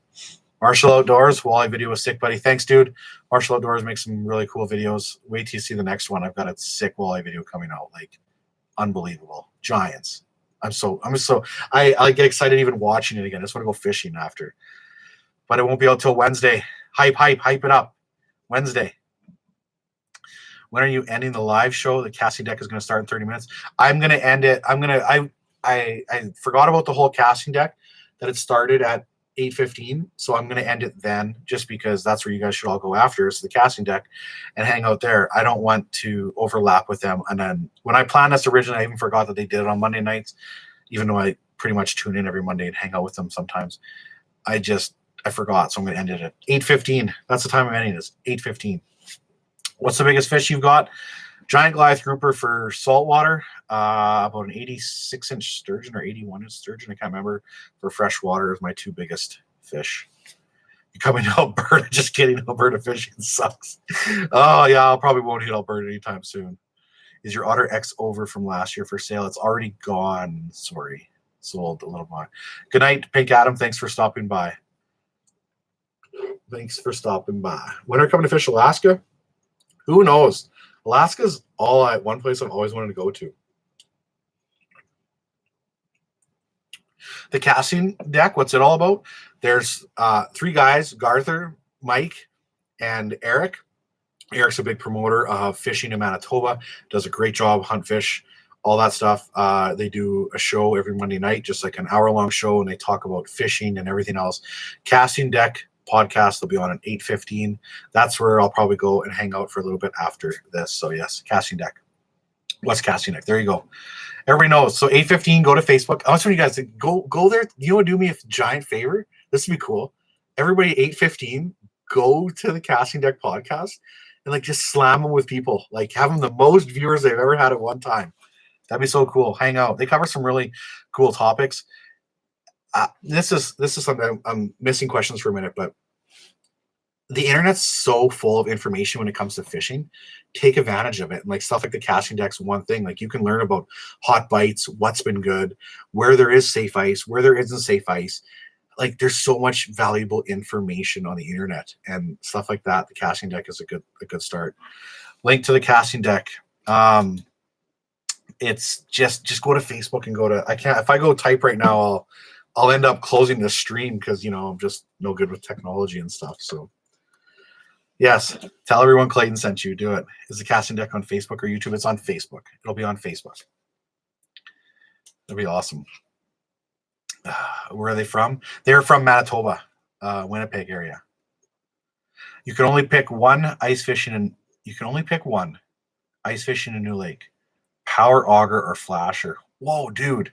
Marshall Outdoors, walleye video was sick, buddy. Thanks, dude. Marshall Outdoors makes some really cool videos. Wait till you see the next one. I've got a sick walleye video coming out. Like, unbelievable. Giants. I get excited even watching it again. I just want to go fishing after. But it won't be out till Wednesday. Hype it up. Wednesday. When are you ending the live show? The casting deck is going to start in 30 minutes. I'm going to end it. I forgot about the whole casting deck, that it started at 8:15. So I'm going to end it then, just because that's where you guys should all go after, is the casting deck, and hang out there. I don't want to overlap with them. And then when I planned this originally, I even forgot that they did it on Monday nights, even though I pretty much tune in every Monday and hang out with them sometimes. I forgot. So I'm going to end it at 8:15. That's the time I'm ending this. 8:15. What's the biggest fish you've got? Giant Goliath grouper for saltwater, about an 86-inch sturgeon or 81-inch sturgeon. I can't remember. For freshwater is my 2 biggest fish. You coming to Alberta? Just kidding. Alberta fishing sucks. Oh, yeah, I probably won't hit Alberta anytime soon. Is your Otter X over from last year for sale? It's already gone. Sorry. sold a little more. Good night, Pink Adam. Thanks for stopping by. Thanks for stopping by. When are coming to fish Alaska? Who knows? Alaska's one place I've always wanted to go to. The casting deck, what's it all about? There's 3 guys, Garther, Mike, and Eric. Eric's a big promoter of fishing in Manitoba, does a great job, hunt fish, all that stuff. They do a show every Monday night, just like an hour-long show, and they talk about fishing and everything else. Casting Deck podcast will be on at 8:15. That's where I'll probably go and hang out for a little bit after this. So yes, Casting Deck. What's Casting Deck? There you go. Everybody knows. So 8:15, go to Facebook. I want you guys to go there. You want to do me a giant favor? This would be cool. Everybody 8:15, go to the Casting Deck podcast and like just slam them with people. Like have them the most viewers they've ever had at one time. That'd be so cool. Hang out. They cover some really cool topics. This is something I'm missing questions for a minute, but the internet's so full of information when it comes to fishing. Take advantage of it. And like stuff like the Casting Deck's one thing. Like you can learn about hot bites, what's been good, where there is safe ice, where there isn't safe ice. Like there's so much valuable information on the internet and stuff like that. The Casting Deck is a good start. Link to the Casting Deck. It's just go to Facebook and go to, if I go type right now, I'll end up closing the stream because I'm just no good with technology and stuff. So yes, tell everyone Clayton sent you. Do it. Is the Casting Deck on Facebook or YouTube? It's on Facebook. It'll be on Facebook. That'd be awesome. Where are they from? They're from Manitoba, Winnipeg area. You can only pick one ice fishing in a new lake. Power auger or flasher? Whoa, dude.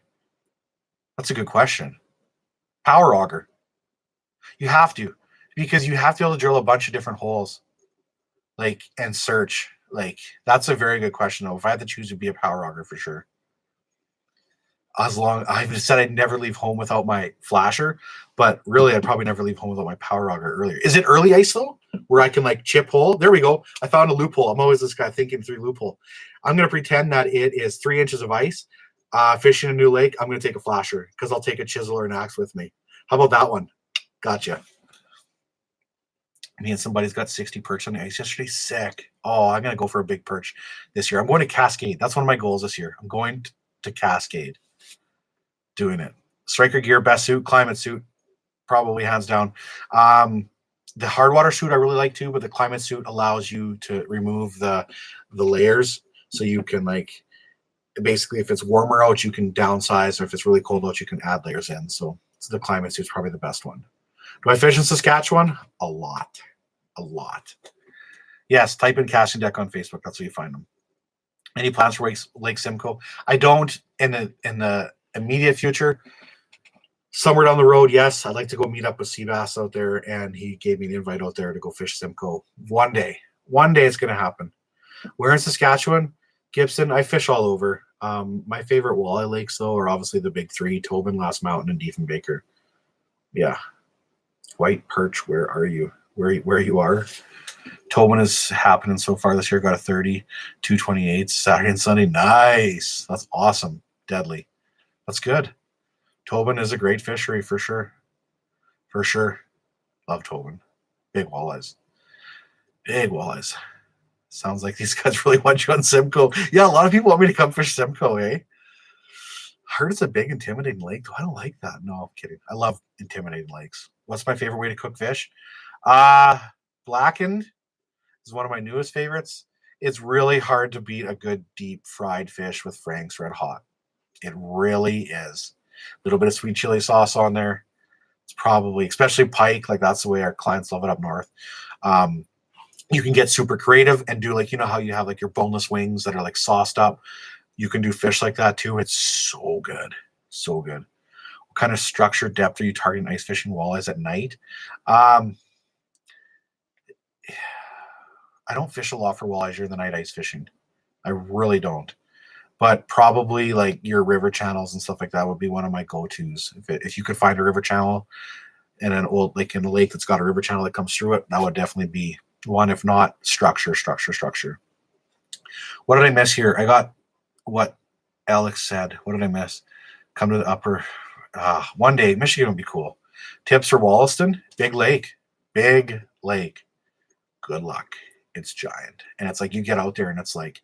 That's a good question. Power auger. You have to, because you have to be able to drill a bunch of different holes, like, and search. Like, that's a very good question, though. If I had to choose, it'd be a power auger for sure. I've said I'd never leave home without my flasher, but really I'd probably never leave home without my power auger earlier. Is it early ice though, where I can like chip hole? There we go. I found a loophole. I'm always this guy thinking through loophole. I'm going to pretend that it is 3 inches of ice, fishing a new lake. I'm going to take a flasher because I'll take a chisel or an axe with me. How about that one? Gotcha. Me and somebody's got 60 perch on the ice yesterday. Sick. Oh, I'm going to go for a big perch this year. I'm going to Cascade. That's one of my goals this year. I'm going to Cascade. Doing it. Striker gear, best suit, climate suit, probably hands down. The hard water suit I really like too, but the climate suit allows you to remove the layers, so you can like basically if it's warmer out you can downsize, or if it's really cold out you can add layers in. So the climate suit's probably the best one. Do I fish in Saskatchewan? A lot. Yes, type in Casting Deck on Facebook. That's where you find them. Any plans for Lake Simcoe? I don't in the immediate future. Somewhere down the road, yes, I'd like to go meet up with Seabass out there, and he gave me an invite out there to go fish Simcoe. One day it's going to happen. Where in Saskatchewan? Gibson. I fish all over. My favorite walleye lakes, though, are obviously the big 3, Tobin, Last Mountain, and Diefenbaker. Yeah. White perch, where are you? Where you are? Tobin is happening so far this year. Got a 30, 228 Saturday and Sunday. Nice. That's awesome. Deadly. That's good. Tobin is a great fishery for sure. For sure. Love Tobin. Big walleyes. Sounds like these guys really want you on Simcoe. Yeah, a lot of people want me to come fish Simcoe, eh? Heard it's a big, intimidating lake. I don't like that. No, I'm kidding. I love intimidating lakes. What's my favorite way to cook fish? Blackened is one of my newest favorites. It's really hard to beat a good deep fried fish with Frank's Red Hot. It really is. A little bit of sweet chili sauce on there. It's probably, especially pike, like that's the way our clients love it up north. You can get super creative and do like, how you have like your boneless wings that are like sauced up. You can do fish like that too. It's so good. So good. What kind of structure, depth are you targeting ice fishing walleyes at night? I don't fish a lot for walleyes during the night ice fishing. I really don't. But probably like your river channels and stuff like that would be one of my go-tos. If you could find a river channel in an old, like in a lake that's got a river channel that comes through it, that would definitely be one. If not, structure. What did I miss here? I got what Alex said. What did I miss? Come to the upper. One day, Michigan would be cool. Tips for Wollaston? Big lake. Big lake. Good luck. It's giant. And it's like you get out there and it's like,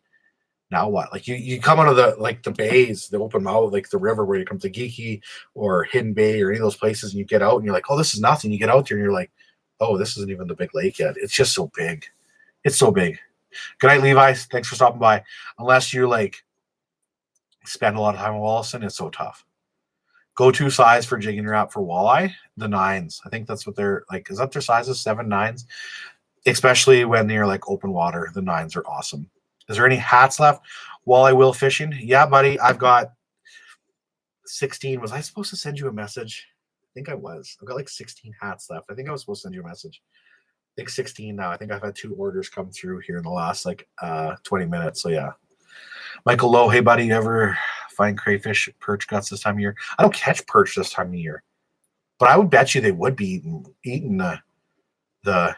now what? Like you come out of the bays, the open mouth, like the river where you come to Geeky or Hidden Bay or any of those places, and you get out and you're like, oh, this is nothing. You get out there and you're like, oh, this isn't even the big lake yet. It's just so big. It's so big. Good night, Levi. Thanks for stopping by. Unless you like spend a lot of time in Wollaston, it's so tough. Go-to size for jigging wrap for walleye, the 9s. I think that's what they're like. Is that their sizes? 7, 9s? Especially when you're like open water, the 9s are awesome. Is there any hats left? Walleye will fishing? Yeah, buddy. I've got 16. Was I supposed to send you a message? I think I was. I've got like 16 hats left. I think I was supposed to send you a message. I think 16 now. I think I've had 2 orders come through here in the last like 20 minutes. So yeah. Michael Lowe, hey buddy, you ever find crayfish, perch guts this time of year? I don't catch perch this time of year, but I would bet you they would be eating the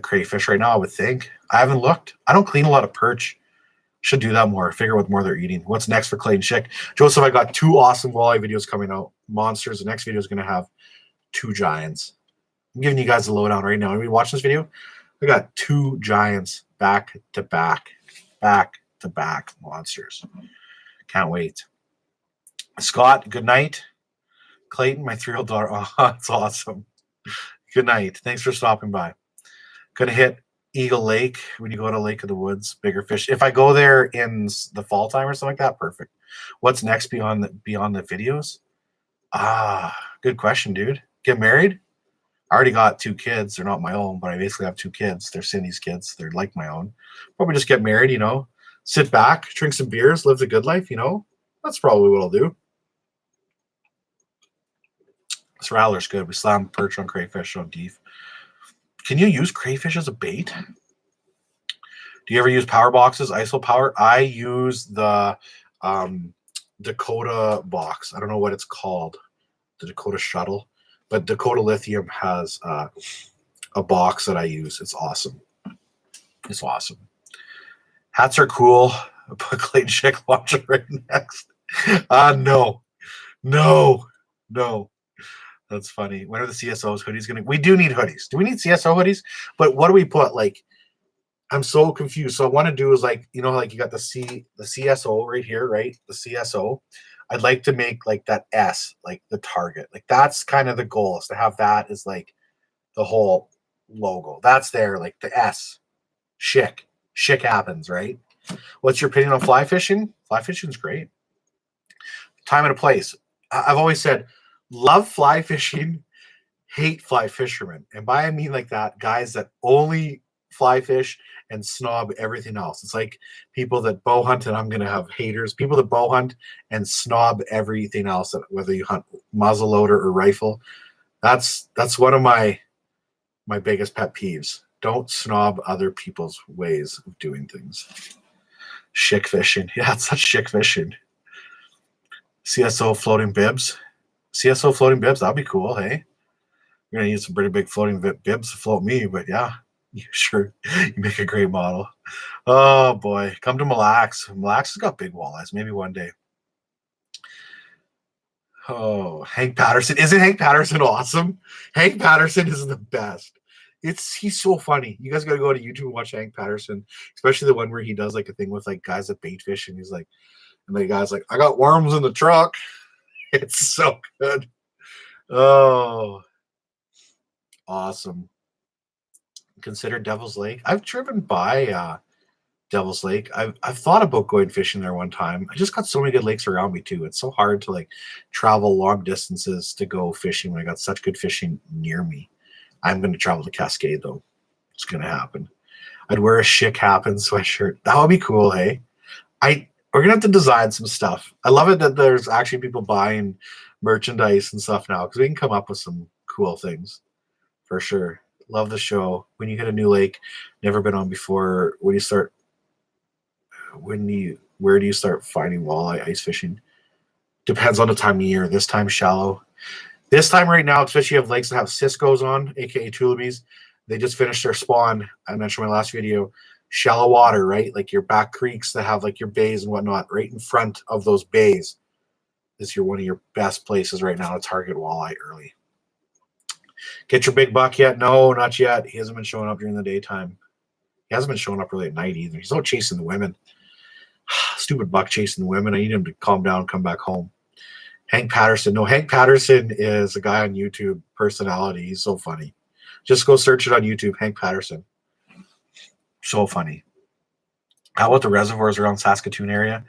crayfish right now. I would think. I haven't looked. I don't clean a lot of perch. Should do that more. Figure out what more they're eating. What's next for Clayton Schick? Joseph, I got 2 awesome walleye videos coming out. Monsters. The next video is going to have 2 giants. I'm giving you guys the lowdown right now. Are you watching this video? I got 2 giants back to back monsters. Can't wait. Scott, good night. Clayton, my 3-year-old daughter. Oh, that's awesome. Good night. Thanks for stopping by. Gonna hit Eagle Lake when you go to Lake of the Woods. Bigger fish. If I go there in the fall time or something like that, perfect. What's next beyond the videos? Good question, dude. Get married? I already got 2 kids. They're not my own, but I basically have 2 kids. They're Cindy's kids. They're like my own. Probably just get married, sit back, drink some beers, live the good life, That's probably what I'll do. This rattler's good. We slam perch on crayfish on deef. Can you use crayfish as a bait? Do you ever use power boxes, ISO power? I use the Dakota box. I don't know what it's called, the Dakota shuttle, but Dakota Lithium has a box that I use. It's awesome. It's awesome. Hats are cool. Put Clayton Schick watching right next. No. That's funny. When are the CSOs hoodies going to? We do need hoodies. Do we need CSO hoodies? But what do we put? Like, I'm so confused. So I want to do is like, like you got the CSO right here, right? The CSO. I'd like to make like that S, like the target. Like that's kind of the goal, is to have that as like the whole logo. That's there, like the S. Schick. Schick happens, right? What's your opinion on fly fishing? Fly fishing is great. Time and a place. I've always said, love fly fishing, hate fly fishermen. And by I mean like that, guys that only fly fish and snob everything else. It's like people that bow hunt, and I'm going to have haters. People that bow hunt and snob everything else, whether you hunt muzzleloader or rifle. That's one of my biggest pet peeves. Don't snob other people's ways of doing things. Schick fishing. Yeah, it's not schick fishing. CSO floating bibs. CSO floating bibs, that'd be cool, hey? You're gonna need some pretty big floating bibs to float me, but yeah, you sure. You make a great model. Oh boy, come to Mille Lacs. Mille Lacs has got big walleyes. Maybe one day. Oh, Hank Patterson. Isn't Hank Patterson awesome? Hank Patterson is the best. He's so funny. You guys gotta go to YouTube and watch Hank Patterson, especially the one where he does like a thing with like guys that bait fish, and he's like, and the guy's like, I got worms in the truck. It's so good. Oh, awesome. Consider Devil's Lake. I've driven by Devil's Lake. I've thought about going fishing there one time. I just got so many good lakes around me too. It's so hard to like travel long distances to go fishing when I got such good fishing near me. I'm going to travel to Cascade though. It's going to happen. I'd wear a Schick Happen sweatshirt. That would be cool, hey? We're going to have to design some stuff. I love it that there's actually people buying merchandise and stuff now, because we can come up with some cool things for sure. Love the show. When you hit a new lake, never been on before, where do you start finding walleye ice fishing? Depends on the time of year. This time shallow. This time right now, especially you have lakes that have Cisco's on, aka Tulibies. They just finished their spawn. I mentioned in my last video. Shallow water, right? Like your back creeks that have like your bays and whatnot right in front of those bays. is one of your best places right now to target walleye early. Get your big buck yet? No, not yet. He hasn't been showing up during the daytime. He hasn't been showing up really at night either. He's out chasing the women. Stupid buck chasing the women. I need him to calm down and come back home. Hank Patterson. No, Hank Patterson is a guy on YouTube personality. He's so funny. Just go search it on YouTube, Hank Patterson. So funny. How about the reservoirs around Saskatoon area?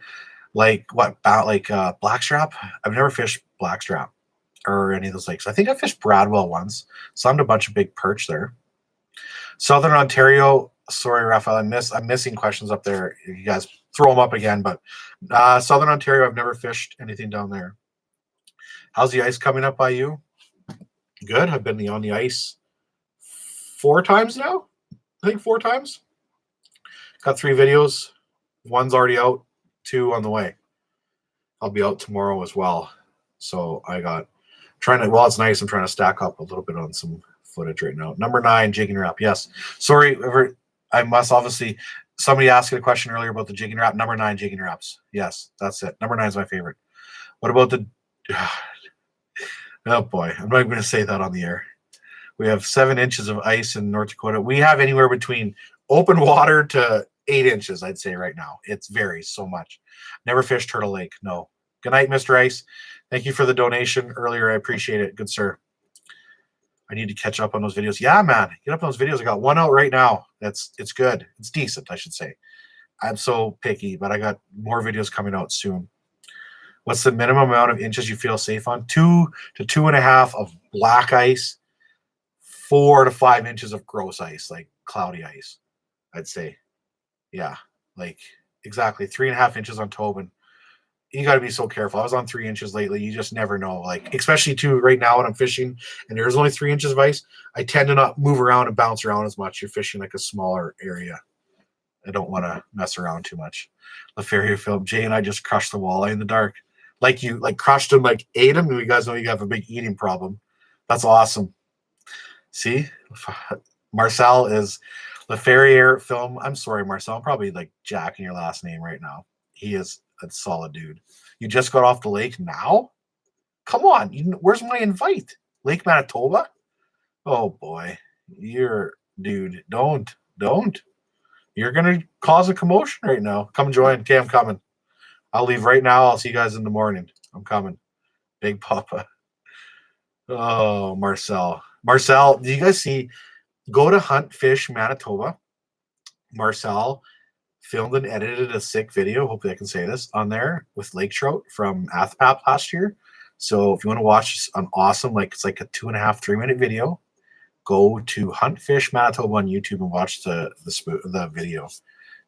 Like what? Like Blackstrap? I've never fished Blackstrap or any of those lakes. I think I fished Bradwell once. Summed a bunch of big perch there. Southern Ontario. Sorry, Raphael. I'm missing questions up there. You guys throw them up again. But Southern Ontario, I've never fished anything down there. How's the ice coming up by you? Good. I've been on the ice 4 times now. I think 4 times. Got 3 videos. 1's already out. 2 on the way. I'll be out tomorrow as well. So I got well, it's nice. I'm trying to stack up a little bit on some footage right now. Number 9, jigging wrap. Yes. Sorry, I must obviously. Somebody asked a question earlier about the jigging wrap. Number 9, jigging wraps. Yes, that's it. Number 9 is my favorite. What about the? Oh boy, I'm not going to say that on the air. We have 7 inches of ice in North Dakota. We have anywhere between open water to 8 inches, I'd say right now. It varies so much. Never fished Turtle Lake. No. Good night, Mr. Ice. Thank you for the donation earlier. I appreciate it. Good sir. I need to catch up on those videos. Yeah, man. Get up on those videos. I got 1 out right now. It's good. It's decent, I should say. I'm so picky, but I got more videos coming out soon. What's the minimum amount of inches you feel safe on? 2 to 2.5 of black ice, 4 to 5 inches of gross ice, like cloudy ice, I'd say. Yeah, like exactly 3.5 inches on Tobin. You got to be so careful. I was on 3 inches lately. You just never know. Like, especially too right now when I'm fishing and there's only 3 inches of ice, I tend to not move around and bounce around as much. You're fishing like a smaller area. I don't want to mess around too much. LaFerrier film. Jay and I just crushed the walleye in the dark. Like you like crushed him, like ate him. You guys know you have a big eating problem. That's awesome. See, Marcel is LaFerrier film. I'm sorry, Marcel. I'm probably like jacking your last name right now. He is a solid dude. You just got off the lake now? Come on. Where's my invite? Lake Manitoba? Oh boy. Dude, don't. You're gonna cause a commotion right now. Come join. Okay, I'm coming. I'll leave right now. I'll see you guys in the morning. I'm coming. Big Papa. Oh, Marcel. Marcel, do you guys see? Go to Hunt Fish Manitoba. Marcel filmed and edited a sick video. Hopefully I can say this on there with lake trout from Athpap last year. So if you want to watch an awesome, like it's like a 2.5, 3-minute video, go to Hunt Fish Manitoba on YouTube and watch the video.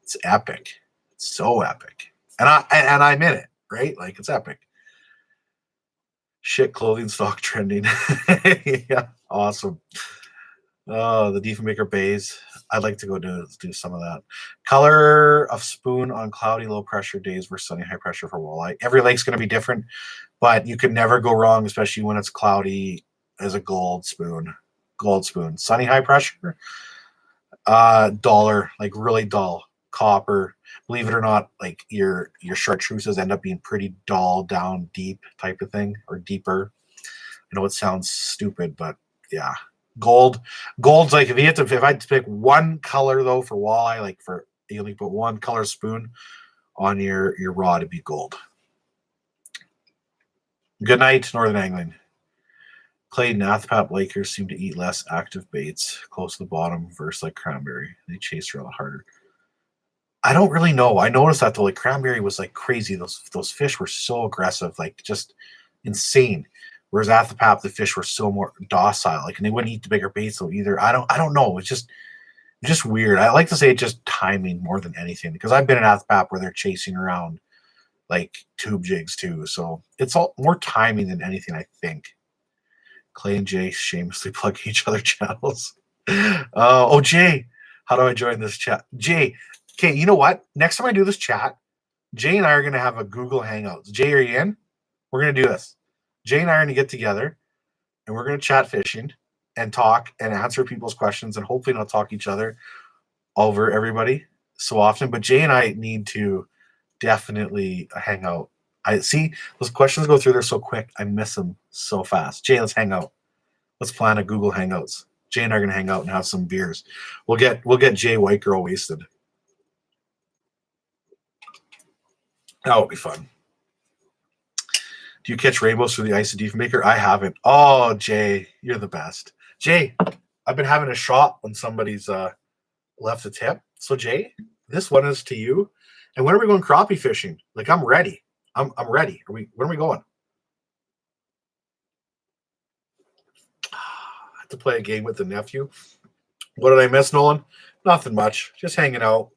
It's epic. It's so epic. And I'm in it, right? Like it's epic. Shit clothing stock trending. Yeah, awesome. The Diefenbaker bays. I'd like to go do some of that. Color of spoon on cloudy low pressure days versus sunny high pressure for walleye. Every lake's going to be different, but you can never go wrong, especially when it's cloudy, as a gold spoon. Gold spoon. Sunny high pressure, duller, like really dull. Copper. Believe it or not, like your chartreuses end up being pretty dull, down deep type of thing, or deeper. I know it sounds stupid, but yeah. Gold's like if I had to pick one color though for walleye, like for you only put one color spoon on your rod, it'd be gold. Good night, Northern Angling. Clayton Athpap Lakers seem to eat less active baits close to the bottom versus like cranberry. They chase her a lot harder. I don't really know. I noticed that though, like cranberry was like crazy. Those fish were so aggressive, like just insane. Whereas Athapap, the fish were so more docile, like, and they wouldn't eat the bigger baits though either. I don't know. It's just weird. I like to say it's just timing more than anything because I've been in Athapap where they're chasing around like tube jigs too. So it's all more timing than anything, I think. Clay and Jay shamelessly plugging each other channels. Oh, Jay, how do I join this chat? Jay, okay, you know what? Next time I do this chat, Jay and I are going to have a Google Hangouts. Jay, are you in? We're going to do this. Jay and I are going to get together, and we're going to chat fishing and talk and answer people's questions and hopefully not talk each other over everybody so often. But Jay and I need to definitely hang out I see those questions go through there so quick. I miss them so fast. Jay, let's hang out. Let's plan a Google Hangouts. Jay and I are gonna hang out and have some beers. We'll get Jay White Girl wasted. That would be fun. Do you catch rainbows through the ice and maker? I haven't. Oh, Jay, you're the best. Jay, I've been having a shot when somebody's left a tip. So Jay, this one is to you. And when are we going crappie fishing? Like, I'm ready. I'm ready. When are we going? I have to play a game with the nephew. What did I miss, Nolan? Nothing much. Just hanging out.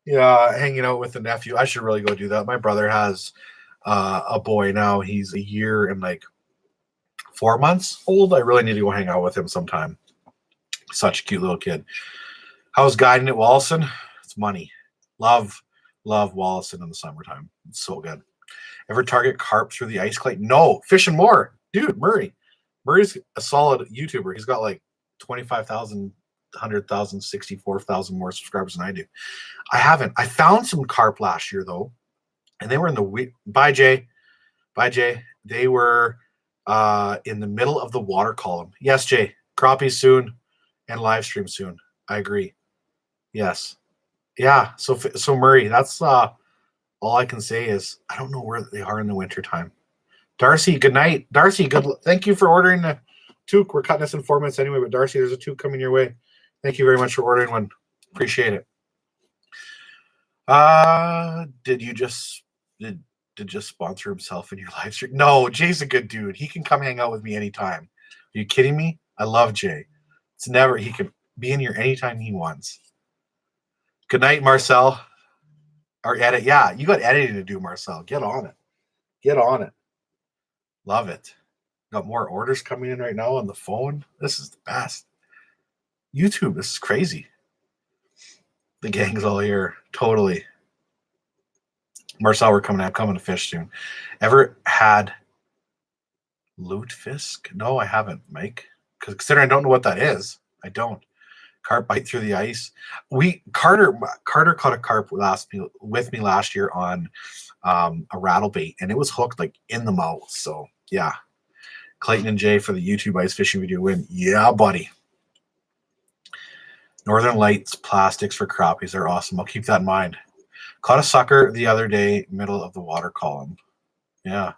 Yeah, hanging out with the nephew. I should really go do that. My brother has a boy now. He's a year and like 4 months old. I really need to go hang out with him sometime. Such a cute little kid. How's guiding at Wallison? It's money. Love Wallison in the summertime. It's so good. Ever target carp through the ice clay? No, fishing more. Dude, Murray. Murray's a solid YouTuber. He's got like 25,000, 100,000, 64,000 more subscribers than I do. I haven't. I found some carp last year though, and they were in the bye Jay. They were in the middle of the water column. Yes, Jay. Crappie soon and live stream soon. I agree. Yes. Yeah. So Murray, that's all I can say is I don't know where they are in the wintertime. Darcy, good night. Darcy, thank you for ordering the toque. We're cutting this in 4 minutes anyway, but Darcy, there's a toque coming your way. Thank you very much for ordering one. Appreciate it. Did just sponsor himself in your live stream? No, Jay's a good dude. He can come hang out with me anytime. Are you kidding me? I love Jay. He can be in here anytime he wants. Good night, Marcel. Or edit. Yeah, you got editing to do, Marcel. Get on it. Love it. Got more orders coming in right now on the phone. This is the best. YouTube, this is crazy. The gang's all here. Totally. Marcel, I'm coming to fish soon. Ever had lutefisk? No, I haven't, Mike. Because considering I don't know what that is, I don't. Carp bite through the ice. Carter caught a carp with me last year on a rattle bait, and it was hooked like in the mouth. So yeah, Clayton and Jay for the YouTube ice fishing video win. Yeah, buddy. Northern Lights plastics for crappies are awesome. I'll keep that in mind. Caught a sucker the other day, middle of the water column. Yeah,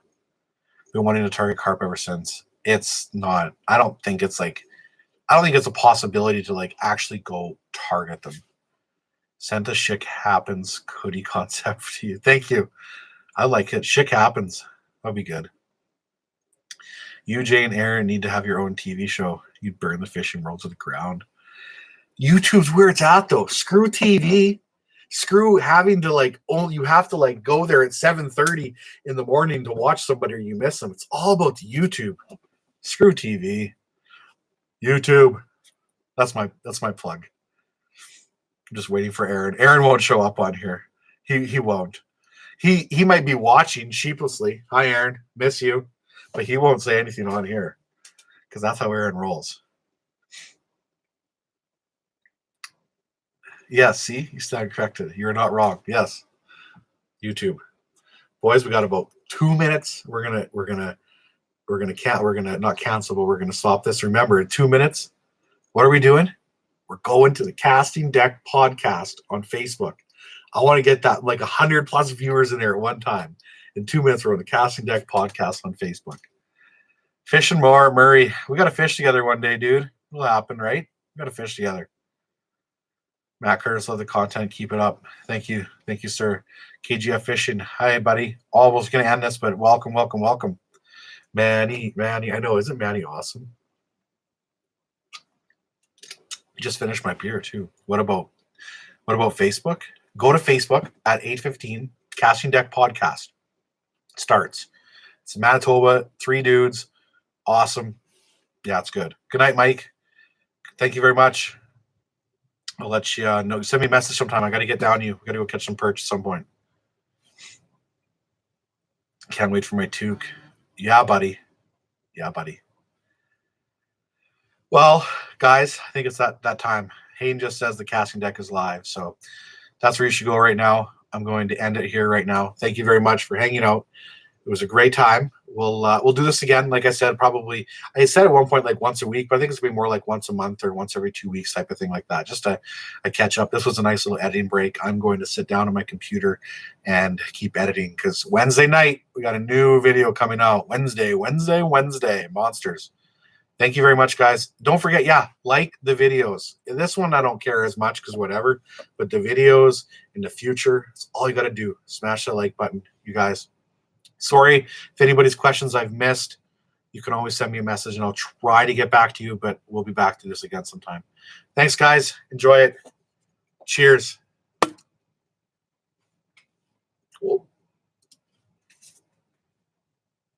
been wanting to target carp ever since. It's not. I don't think it's a possibility to like actually go target them. Santa Schick happens hoodie concept to you. Thank you. I like it. Schick happens. That'll be good. You, Jay, and Aaron need to have your own TV show. You'd burn the fishing world to the ground. YouTube's where it's at though. Screw TV. Screw having to you have to go there at 7:30 in the morning to watch somebody or you miss them. It's all about the YouTube. Screw TV. YouTube. That's my plug. I'm just waiting for Aaron. Aaron won't show up on here. He won't. He might be watching sheepishly. Hi, Aaron. Miss you. But he won't say anything on here because that's how Aaron rolls. Yes, see? You stand corrected. You're not wrong. Yes. YouTube. Boys, we got about 2 minutes. We're gonna not cancel, but we're gonna stop this. Remember, in 2 minutes, what are we doing? We're going to the Casting Deck podcast on Facebook. I want to get that 100+ viewers in there at one time. In 2 minutes, we're on the Casting Deck podcast on Facebook. Fishing more, Murray. We got to fish together one day, dude. It'll happen, right? We got to fish together. Matt Curtis, love the content. Keep it up. Thank you, sir. KGF Fishing. Hi, buddy. Almost going to end this, but welcome. Manny. I know, isn't Manny awesome? Just finished my beer too. What about Facebook? Go to Facebook at 8:15. Casting Deck podcast starts. It's Manitoba, 3 dudes. Awesome. Yeah, it's good. Good night, Mike. Thank you very much. I'll let you know. Send me a message sometime. I got to get down to you. Got to go catch some perch at some point. Can't wait for my toque. Yeah, buddy. Well, guys, I think it's that time. Hayden just says the Casting Deck is live, so that's where you should go right now. I'm going to end it here right now. Thank you very much for hanging out. It was a great time. We'll do this again. Like I said, probably I said at one point like once a week, but I think it's gonna be more like once a month or once every 2 weeks type of thing like that. Just a catch up. This was a nice little editing break. I'm going to sit down on my computer and keep editing because Wednesday night we got a new video coming out. Wednesday, monsters. Thank you very much, guys. Don't forget, like the videos. In this one, I don't care as much because whatever, but the videos in the future, it's all you got to do. Smash that like button, you guys. Sorry if anybody's questions I've missed. You can always send me a message and I'll try to get back to you, but we'll be back to this again sometime. Thanks, guys. Enjoy it. Cheers. Cool.